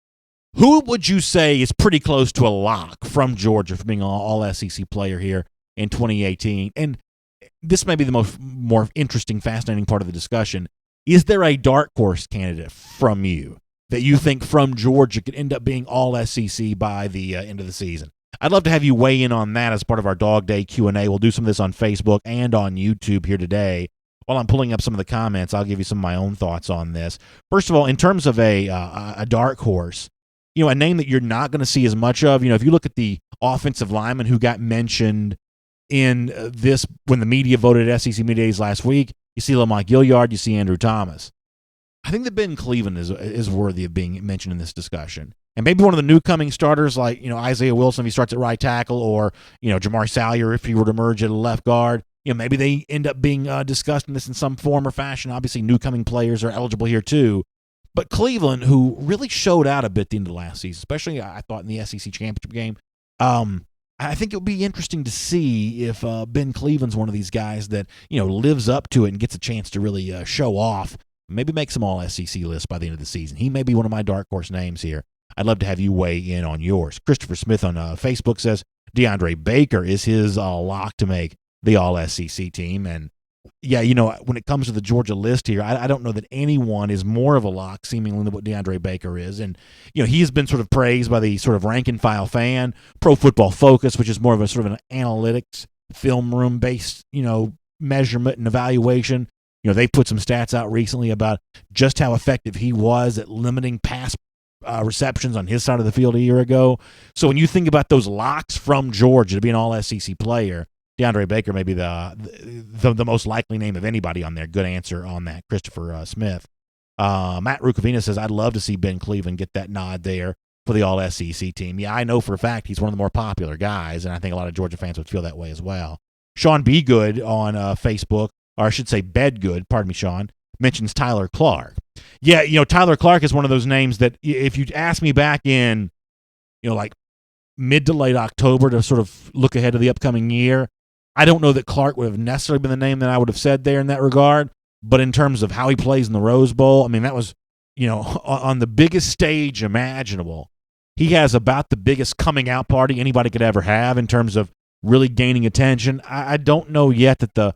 who would you say is pretty close to a lock from Georgia for being an All-SEC player here in 2018? And this may be the more interesting, fascinating part of the discussion. Is there a dark horse candidate from you that you think from Georgia could end up being All-SEC by the end of the season? I'd love to have you weigh in on that as part of our Dog Day Q&A. We'll do some of this on Facebook and on YouTube here today. While I'm pulling up some of the comments, I'll give you some of my own thoughts on this. First of all, in terms of a dark horse, a name that you're not going to see as much of, if you look at the offensive lineman who got mentioned in this when the media voted at SEC Media Days last week, you see Lamont Gilliard, you see Andrew Thomas. I think that Ben Cleveland is worthy of being mentioned in this discussion. And maybe one of the new coming starters like, Isaiah Wilson if he starts at right tackle, or, Jamar Salyer if he were to emerge at left guard. Maybe they end up being discussed in this in some form or fashion. Obviously, new coming players are eligible here too. But Cleveland, who really showed out a bit at the end of last season, especially I thought in the SEC championship game, I think it would be interesting to see if Ben Cleveland's one of these guys that, lives up to it and gets a chance to really show off, maybe make some All-SEC lists by the end of the season. He may be one of my dark horse names here. I'd love to have you weigh in on yours. Christopher Smith on Facebook says DeAndre Baker is his lock to make the All-SEC team. And, yeah, when it comes to the Georgia list here, I don't know that anyone is more of a lock, seemingly, than what DeAndre Baker is. And, he's been sort of praised by the sort of rank-and-file fan, Pro Football Focus, which is more of a sort of an analytics, film room-based, measurement and evaluation. They put some stats out recently about just how effective he was at limiting pass receptions on his side of the field a year ago. So when you think about those locks from Georgia to be an All-SEC player, DeAndre Baker may be the most likely name of anybody on there. Good answer on that, Christopher Smith. Matt Rukavina says, I'd love to see Ben Cleveland get that nod there for the All-SEC team. Yeah, I know for a fact he's one of the more popular guys, and I think a lot of Georgia fans would feel that way as well. Sean B. Good on Facebook, or I should say Bedgood, pardon me, Sean, mentions Tyler Clark. Yeah, Tyler Clark is one of those names that if you asked me back in, like mid to late October to sort of look ahead to the upcoming year, I don't know that Clark would have necessarily been the name that I would have said there in that regard, but in terms of how he plays in the Rose Bowl, I mean, that was, on the biggest stage imaginable. He has about the biggest coming out party anybody could ever have in terms of really gaining attention. I don't know yet that the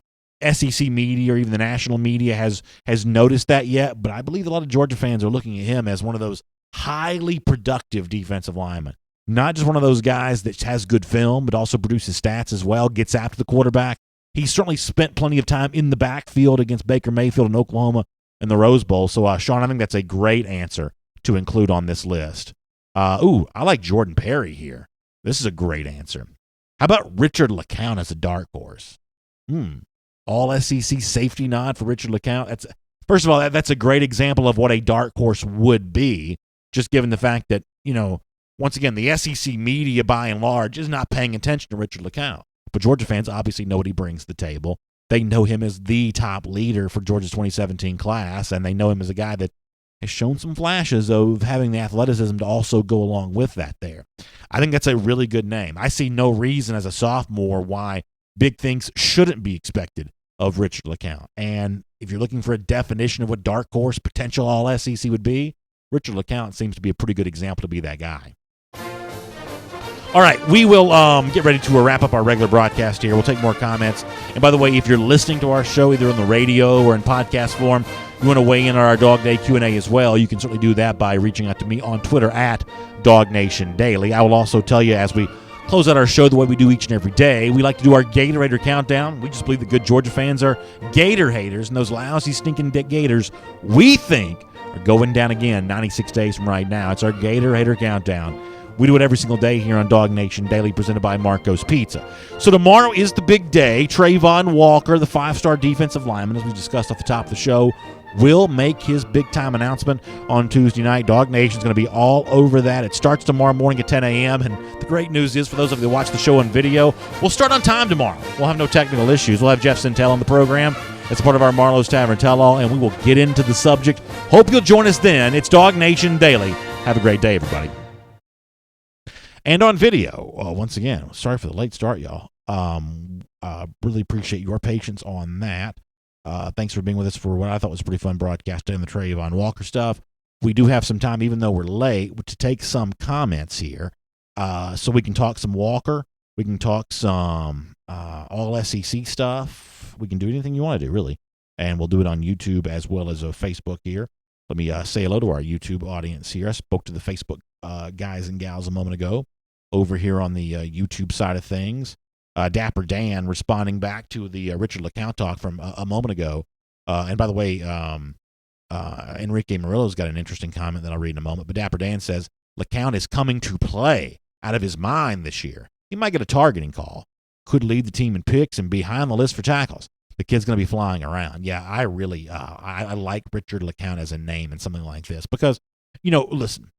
SEC media or even the national media has noticed that yet, but I believe a lot of Georgia fans are looking at him as one of those highly productive defensive linemen. Not just one of those guys that has good film, but also produces stats as well, gets after the quarterback. He certainly spent plenty of time in the backfield against Baker Mayfield in Oklahoma in the Rose Bowl. So, Sean, I think that's a great answer to include on this list. I like Jordan Perry here. This is a great answer. How about Richard LeCounte as a dark horse? All-SEC safety nod for Richard LeCounte. First of all, that's a great example of what a dark horse would be, just given the fact that, once again, the SEC media, by and large, is not paying attention to Richard LeCounte. But Georgia fans obviously know what he brings to the table. They know him as the top leader for Georgia's 2017 class, and they know him as a guy that has shown some flashes of having the athleticism to also go along with that there. I think that's a really good name. I see no reason as a sophomore why big things shouldn't be expected of Richard LeCounte. And if you're looking for a definition of what dark horse potential All-SEC would be, Richard LeCounte seems to be a pretty good example to be that guy. All right, we will get ready to wrap up our regular broadcast here. We'll take more comments. And by the way, if you're listening to our show either on the radio or in podcast form, you want to weigh in on our Dog Day Q&A as well, you can certainly do that by reaching out to me on Twitter at DawgNation Daily. I will also tell you as we close out our show the way we do each and every day, we like to do our Gatorade countdown. We just believe that good Georgia fans are Gator haters, and those lousy, stinking Gators, we think, are going down again 96 days from right now. It's our Gator Hater Countdown. We do it every single day here on DawgNation Daily, presented by Marco's Pizza. So tomorrow is the big day. Trayvon Walker, the 5-star defensive lineman, as we discussed off the top of the show, will make his big-time announcement on Tuesday night. DawgNation is going to be all over that. It starts tomorrow morning at 10 a.m., and the great news is, for those of you that watch the show on video, we'll start on time tomorrow. We'll have no technical issues. We'll have Jeff Sintel on the program. It's part of our Marlowe's Tavern Tell-All, and we will get into the subject. Hope you'll join us then. It's DawgNation Daily. Have a great day, everybody. And on video, once again, sorry for the late start, y'all. Really appreciate your patience on that. Thanks for being with us for what I thought was a pretty fun broadcast in the Trayvon Walker stuff. We do have some time, even though we're late, to take some comments here. So we can talk some Walker. We can talk some all SEC stuff. We can do anything you want to do, really. And we'll do it on YouTube as well as Facebook here. Let me say hello to our YouTube audience here. I spoke to the Facebook guys and gals a moment ago over here on the YouTube side of things. Dapper Dan responding back to the Richard LeCount talk from a moment ago. And by the way, Enrique Murillo's got an interesting comment that I'll read in a moment. But Dapper Dan says, LeCount is coming to play out of his mind this year. He might get a targeting call. Could lead the team in picks and be high on the list for tackles. The kid's going to be flying around. Yeah, I really I like Richard LeCount as a name and something like this. Because, listen,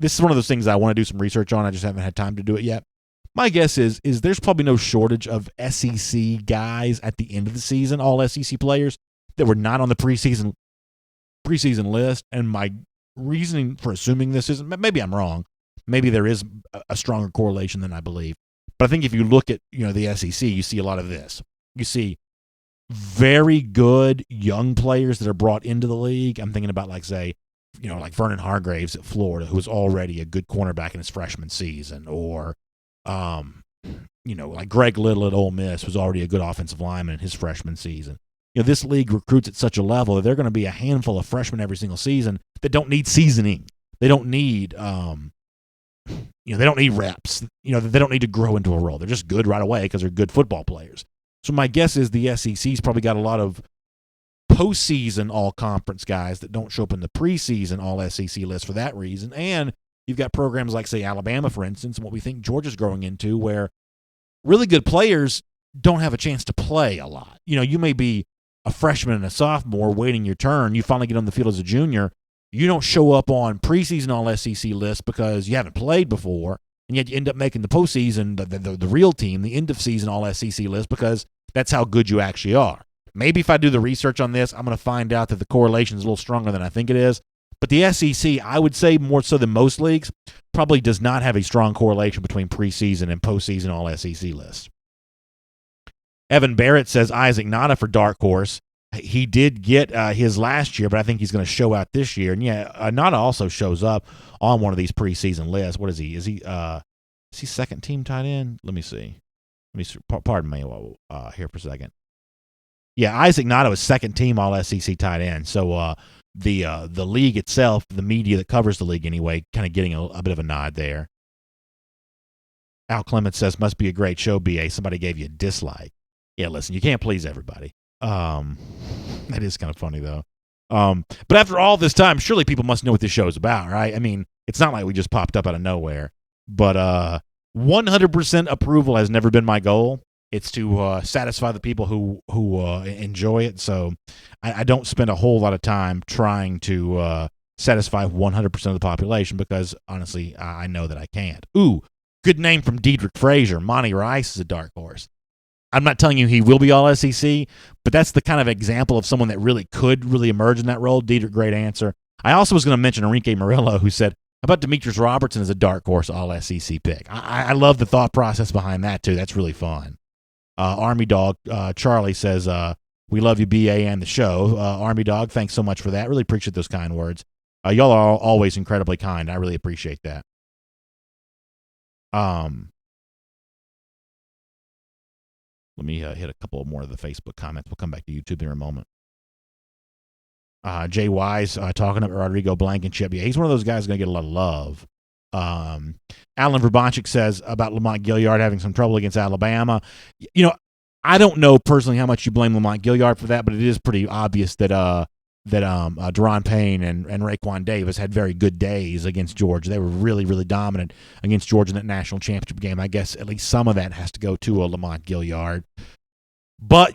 this is one of those things I want to do some research on. I just haven't had time to do it yet. My guess is there's probably no shortage of SEC guys at the end of the season, all SEC players, that were not on the preseason list. And my reasoning for assuming this is, maybe I'm wrong. Maybe there is a stronger correlation than I believe. But I think if you look at the SEC, you see a lot of this. You see very good young players that are brought into the league. I'm thinking about, like Vernon Hargraves at Florida, who was already a good cornerback in his freshman season, or like Greg Little at Ole Miss was already a good offensive lineman in his freshman season. This league recruits at such a level that there are going to be a handful of freshmen every single season that don't need seasoning. They don't need, they don't need reps. They don't need to grow into a role. They're just good right away because they're good football players. So my guess is the SEC's probably got a lot of postseason all-conference guys that don't show up in the preseason all-SEC list for that reason. And you've got programs like, say, Alabama, for instance, and what we think Georgia's growing into, where really good players don't have a chance to play a lot. You may be a freshman and a sophomore waiting your turn. You finally get on the field as a junior. You don't show up on preseason all-SEC lists because you haven't played before, and yet you end up making the postseason, the real team, the end-of-season all-SEC list, because that's how good you actually are. Maybe if I do the research on this, I'm going to find out that the correlation is a little stronger than I think it is. But the SEC, I would say more so than most leagues, probably does not have a strong correlation between preseason and postseason all-SEC lists. Evan Barrett says Isaac Nada for Dark Horse. He did get his last year, but I think he's going to show out this year. And yeah, Nada also shows up on one of these preseason lists. What is he? Is he second team tight end? Let me see. Pardon me here for a second. Yeah, Isaac Nada is second team all SEC tight end. So the league itself, the media that covers the league anyway, kind of getting a bit of a nod there. Al Clements says, must be a great show, BA. Somebody gave you a dislike. Yeah, listen, you can't please everybody. That is kind of funny, though. But after all this time, surely people must know what this show is about, right? I mean, it's not like we just popped up out of nowhere. But 100% approval has never been my goal. It's to satisfy the people who enjoy it. So I don't spend a whole lot of time trying to satisfy 100% of the population because, honestly, I know that I can't. Ooh, good name from Diedrich Frazier. Monty Rice is a dark horse. I'm not telling you he will be all SEC, but that's the kind of example of someone that really could really emerge in that role. Diedrich, great answer. I also was going to mention Enrique Murillo, who said, how about Demetrius Robertson as a dark horse all SEC pick? I love the thought process behind that, too. That's really fun. Army Dog Charlie says, we love you, BA, and the show. Army Dog, thanks so much for that. Really appreciate those kind words. Y'all are always incredibly kind. I really appreciate that. Let me hit a couple more of the Facebook comments. We'll come back to YouTube in a moment. Jay Wise talking about Rodrigo Blankenship. Yeah, he's one of those guys going to get a lot of love. Alan Verbanchik says about Lamont Gilliard having some trouble against Alabama. I don't know personally how much you blame Lamont Gilliard for that, but it is pretty obvious that Deron Payne and Raekwon Davis had very good days against Georgia. They were really, really dominant against Georgia in that national championship game. I guess at least some of that has to go to Lamont Gilliard. But,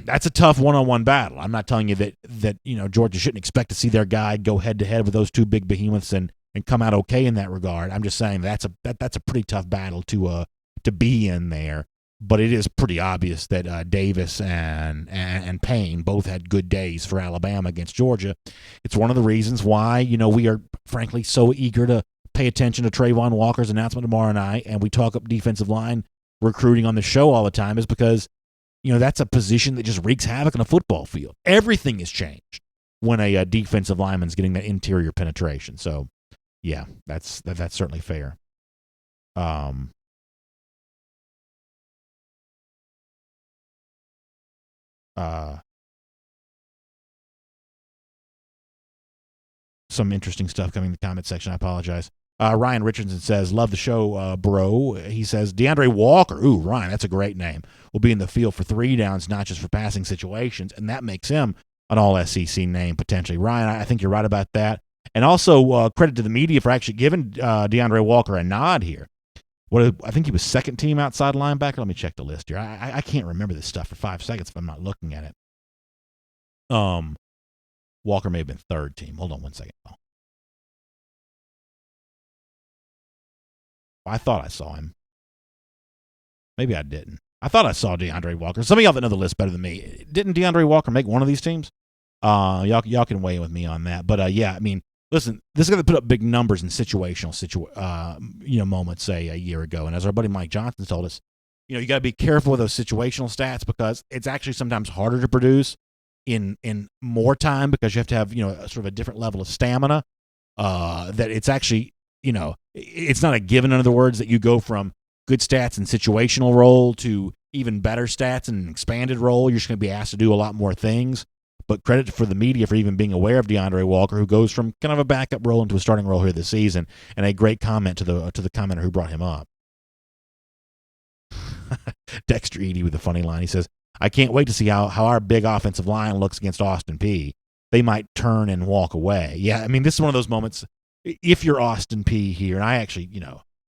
that's a tough one-on-one battle. I'm not telling you that Georgia shouldn't expect to see their guy go head-to-head with those two big behemoths and come out okay in that regard. I'm just saying that's a pretty tough battle to be in there. But it is pretty obvious that Davis and Payne both had good days for Alabama against Georgia. It's one of the reasons why we are frankly so eager to pay attention to Trayvon Walker's announcement tomorrow night, and we talk up defensive line recruiting on the show all the time, is because that's a position that just wreaks havoc on a football field. Everything has changed when a defensive lineman's getting that interior penetration. So, yeah, that's certainly fair. Some interesting stuff coming in the comment section. I apologize. Ryan Richardson says, love the show, bro. He says, DeAndre Walker, ooh, Ryan, that's a great name, will be in the field for 3 downs, not just for passing situations, and that makes him an all-SEC name, potentially. Ryan, I think you're right about that. And also credit to the media for actually giving DeAndre Walker a nod here. I think he was second team outside linebacker. Let me check the list here. I can't remember this stuff for 5 seconds if I'm not looking at it. Walker may have been third team. Hold on one second. I thought I saw him. Maybe I didn't. I thought I saw DeAndre Walker. Some of y'all that know the list better than me. Didn't DeAndre Walker make one of these teams? Y'all can weigh in with me on that. But yeah, I mean, listen, this is going to put up big numbers in situational moments, say a year ago. And as our buddy Mike Johnson told us, you got to be careful with those situational stats because it's actually sometimes harder to produce in more time because you have to have sort of a different level of stamina. That it's actually it's not a given. In other words, that you go from good stats in situational role to even better stats in an expanded role. You're just going to be asked to do a lot more things. But credit for the media for even being aware of DeAndre Walker, who goes from kind of a backup role into a starting role here this season. And a great comment to the commenter who brought him up. Dexter Eady with a funny line. He says, I can't wait to see how our big offensive line looks against Austin Peay. They might turn and walk away. Yeah, I mean, this is one of those moments, if you're Austin Peay here, and I actually,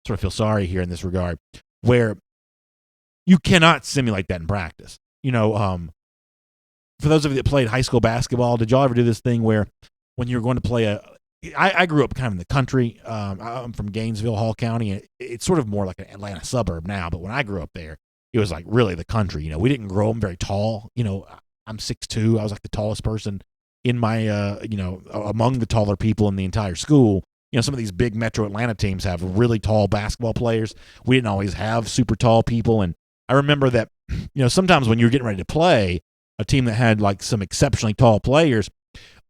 sort of feel sorry here in this regard, where you cannot simulate that in practice. For those of you that played high school basketball, did y'all ever do this thing where when you're going to play I grew up kind of in the country. I'm from Gainesville, Hall County, and it's sort of more like an Atlanta suburb now, but when I grew up there, it was like really the country. We didn't grow them very tall. I'm 6'2". I was like the tallest person in my, among the taller people in the entire school. Some of these big metro Atlanta teams have really tall basketball players. We didn't always have super tall people. And I remember that, sometimes when you were getting ready to play a team that had like some exceptionally tall players,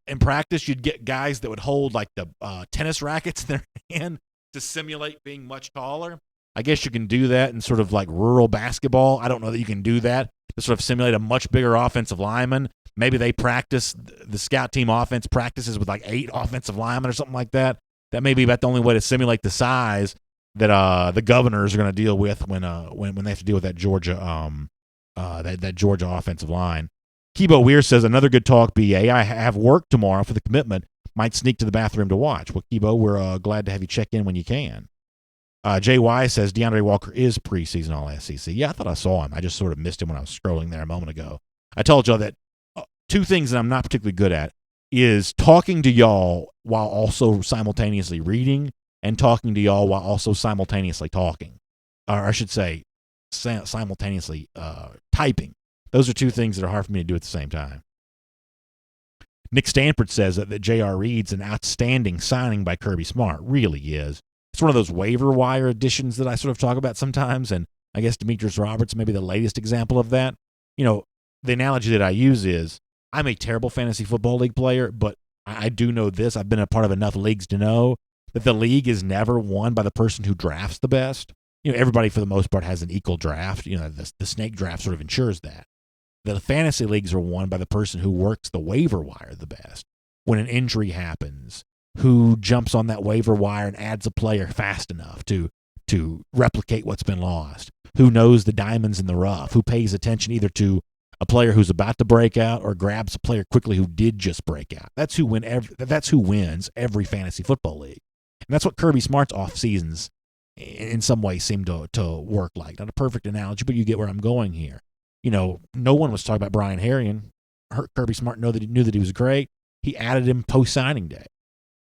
in practice, you'd get guys that would hold like the tennis rackets in their hand to simulate being much taller. I guess you can do that in sort of like rural basketball. I don't know that you can do that to sort of simulate a much bigger offensive lineman. Maybe they practice, the scout team offense practices with like 8 offensive linemen or something like that. That may be about the only way to simulate the size that the Governors are going to deal with when they have to deal with that Georgia that Georgia offensive line. Kibo Weir says, another good talk, BA. I have work tomorrow for the commitment. Might sneak to the bathroom to watch. Well, Kibo, we're glad to have you check in when you can. JY says, DeAndre Walker is preseason All-SEC. Yeah, I thought I saw him. I just sort of missed him when I was scrolling there a moment ago. I told y'all that 2 things that I'm not particularly good at is talking to y'all while also simultaneously reading and talking to y'all while also simultaneously talking. Or I should say simultaneously typing. Those are 2 things that are hard for me to do at the same time. Nick Stanford says that J.R. Reed's an outstanding signing by Kirby Smart. Really is. It's one of those waiver wire additions that I sort of talk about sometimes, and I guess Demetrius Roberts may be the latest example of that. The analogy that I use is I'm a terrible fantasy football league player, but I do know this. I've been a part of enough leagues to know that the league is never won by the person who drafts the best. Everybody for the most part has an equal draft. The snake draft sort of ensures that. The fantasy leagues are won by the person who works the waiver wire the best. When an injury happens, who jumps on that waiver wire and adds a player fast enough to replicate what's been lost, who knows the diamonds in the rough, who pays attention either to a player who's about to break out or grabs a player quickly who did just break out. That's who wins every fantasy football league. And that's what Kirby Smart's off seasons in some ways seem to work like. Not a perfect analogy, but you get where I'm going here. No one was talking about Brian Herrien. Kirby Smart knew that he was great. He added him post-signing day.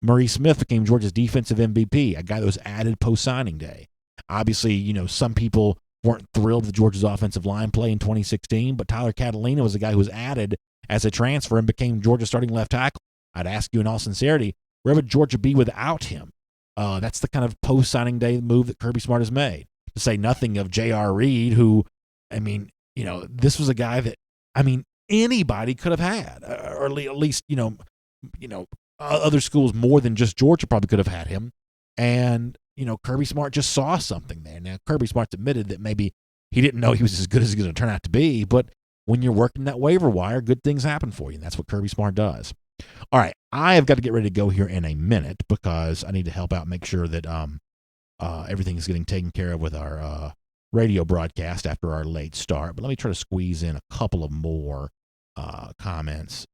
Murray Smith became Georgia's defensive MVP, a guy that was added post-signing day. Obviously, some people weren't thrilled with Georgia's offensive line play in 2016, but Tyler Catalina was a guy who was added as a transfer and became Georgia's starting left tackle. I'd ask you in all sincerity, where would Georgia be without him? That's the kind of post-signing day move that Kirby Smart has made. To say nothing of J.R. Reed, who, this was a guy that, anybody could have had, or at least, other schools more than just Georgia probably could have had him. And, Kirby Smart just saw something there. Now, Kirby Smart's admitted that maybe he didn't know he was as good as he's going to turn out to be, but when you're working that waiver wire, good things happen for you, and that's what Kirby Smart does. All right, I have got to get ready to go here in a minute because I need to help out make sure that everything is getting taken care of with our radio broadcast after our late start. But let me try to squeeze in a couple of more comments.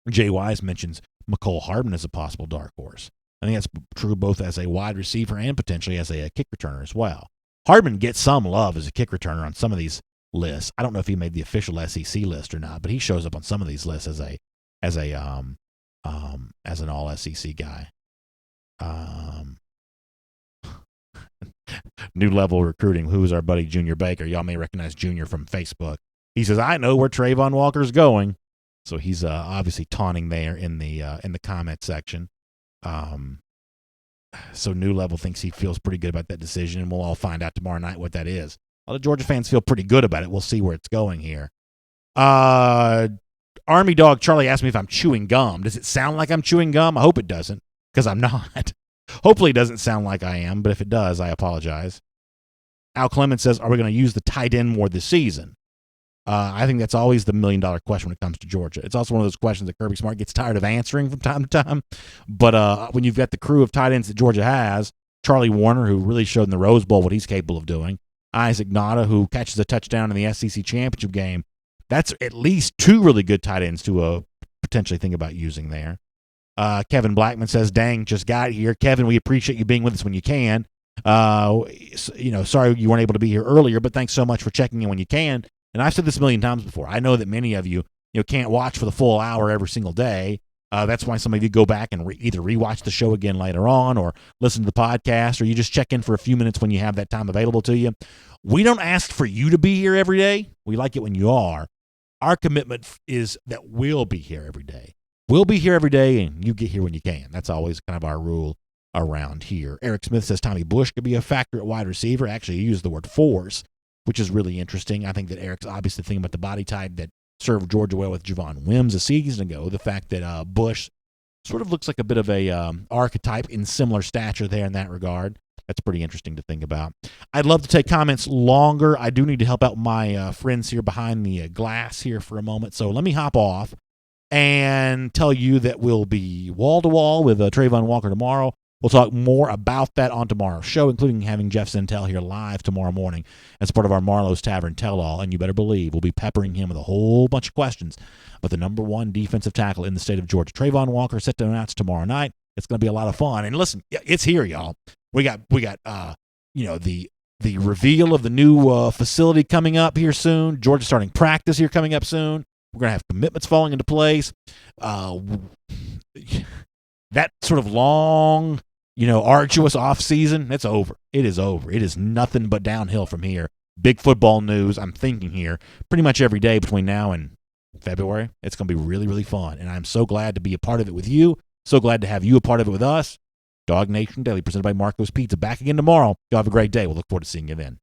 Jay Wise mentions McCole Hardman as a possible dark horse. I think that's true both as a wide receiver and potentially as a kick returner as well. Hardman gets some love as a kick returner on some of these lists. I don't know if he made the official SEC list or not, but he shows up on some of these lists as an all SEC guy. New Level Recruiting, who is our buddy Junior Baker. Y'all may recognize Junior from Facebook. He says, I know where Trayvon Walker's going. So he's obviously taunting there in the comment section. So New Level thinks he feels pretty good about that decision, and we'll all find out tomorrow night what that is. A lot of Georgia fans feel pretty good about it. We'll see where it's going here. Army Dog Charlie asked me if I'm chewing gum. Does it sound like I'm chewing gum? I hope it doesn't, because I'm not. Hopefully it doesn't sound like I am, but if it does, I apologize. Al Clemens says, are we going to use the tight end more this season? I think that's always the million-dollar question when it comes to Georgia. It's also one of those questions that Kirby Smart gets tired of answering from time to time. But when you've got the crew of tight ends that Georgia has, Charlie Warner, who really showed in the Rose Bowl what he's capable of doing, Isaac Nada, who catches a touchdown in the SEC championship game, that's at least two really good tight ends to potentially think about using there. Kevin Blackman says, dang, just got here. Kevin, we appreciate you being with us when you can. Sorry you weren't able to be here earlier, but thanks so much for checking in when you can. And I've said this a million times before. I know that many of you, can't watch for the full hour every single day. That's why some of you go back and either rewatch the show again later on or listen to the podcast, or you just check in for a few minutes when you have that time available to you. We don't ask for you to be here every day. We like it when you are. Our commitment is that we'll be here every day. We'll be here every day, and you get here when you can. That's always kind of our rule around here. Eric Smith says Tommy Bush could be a factor at wide receiver. Actually, he used the word force, which is really interesting. I think that Eric's obviously thinking about the body type that served Georgia well with Javon Wims a season ago. The fact that Bush sort of looks like a bit of a archetype in similar stature there in that regard. That's pretty interesting to think about. I'd love to take comments longer. I do need to help out my friends here behind the glass here for a moment. So let me hop off and tell you that we'll be wall-to-wall with Trayvon Walker tomorrow. We'll talk more about that on tomorrow's show, including having Jeff Sentell here live tomorrow morning as part of our Marlowe's Tavern Tell-All. And you better believe we'll be peppering him with a whole bunch of questions about the number one defensive tackle in the state of Georgia. Trayvon Walker set to announce tomorrow night. It's going to be a lot of fun. And listen, it's here, y'all. We got the reveal of the new facility coming up here soon. Georgia starting practice here coming up soon. We're going to have commitments falling into place. That sort of long, arduous off season, it's over. It is over. It is nothing but downhill from here. Big football news, I'm thinking here, pretty much every day between now and February. It's going to be really, really fun. And I'm so glad to be a part of it with you. So glad to have you a part of it with us. DawgNation Daily, presented by Marco's Pizza. Back again tomorrow. Y'all have a great day. We'll look forward to seeing you then.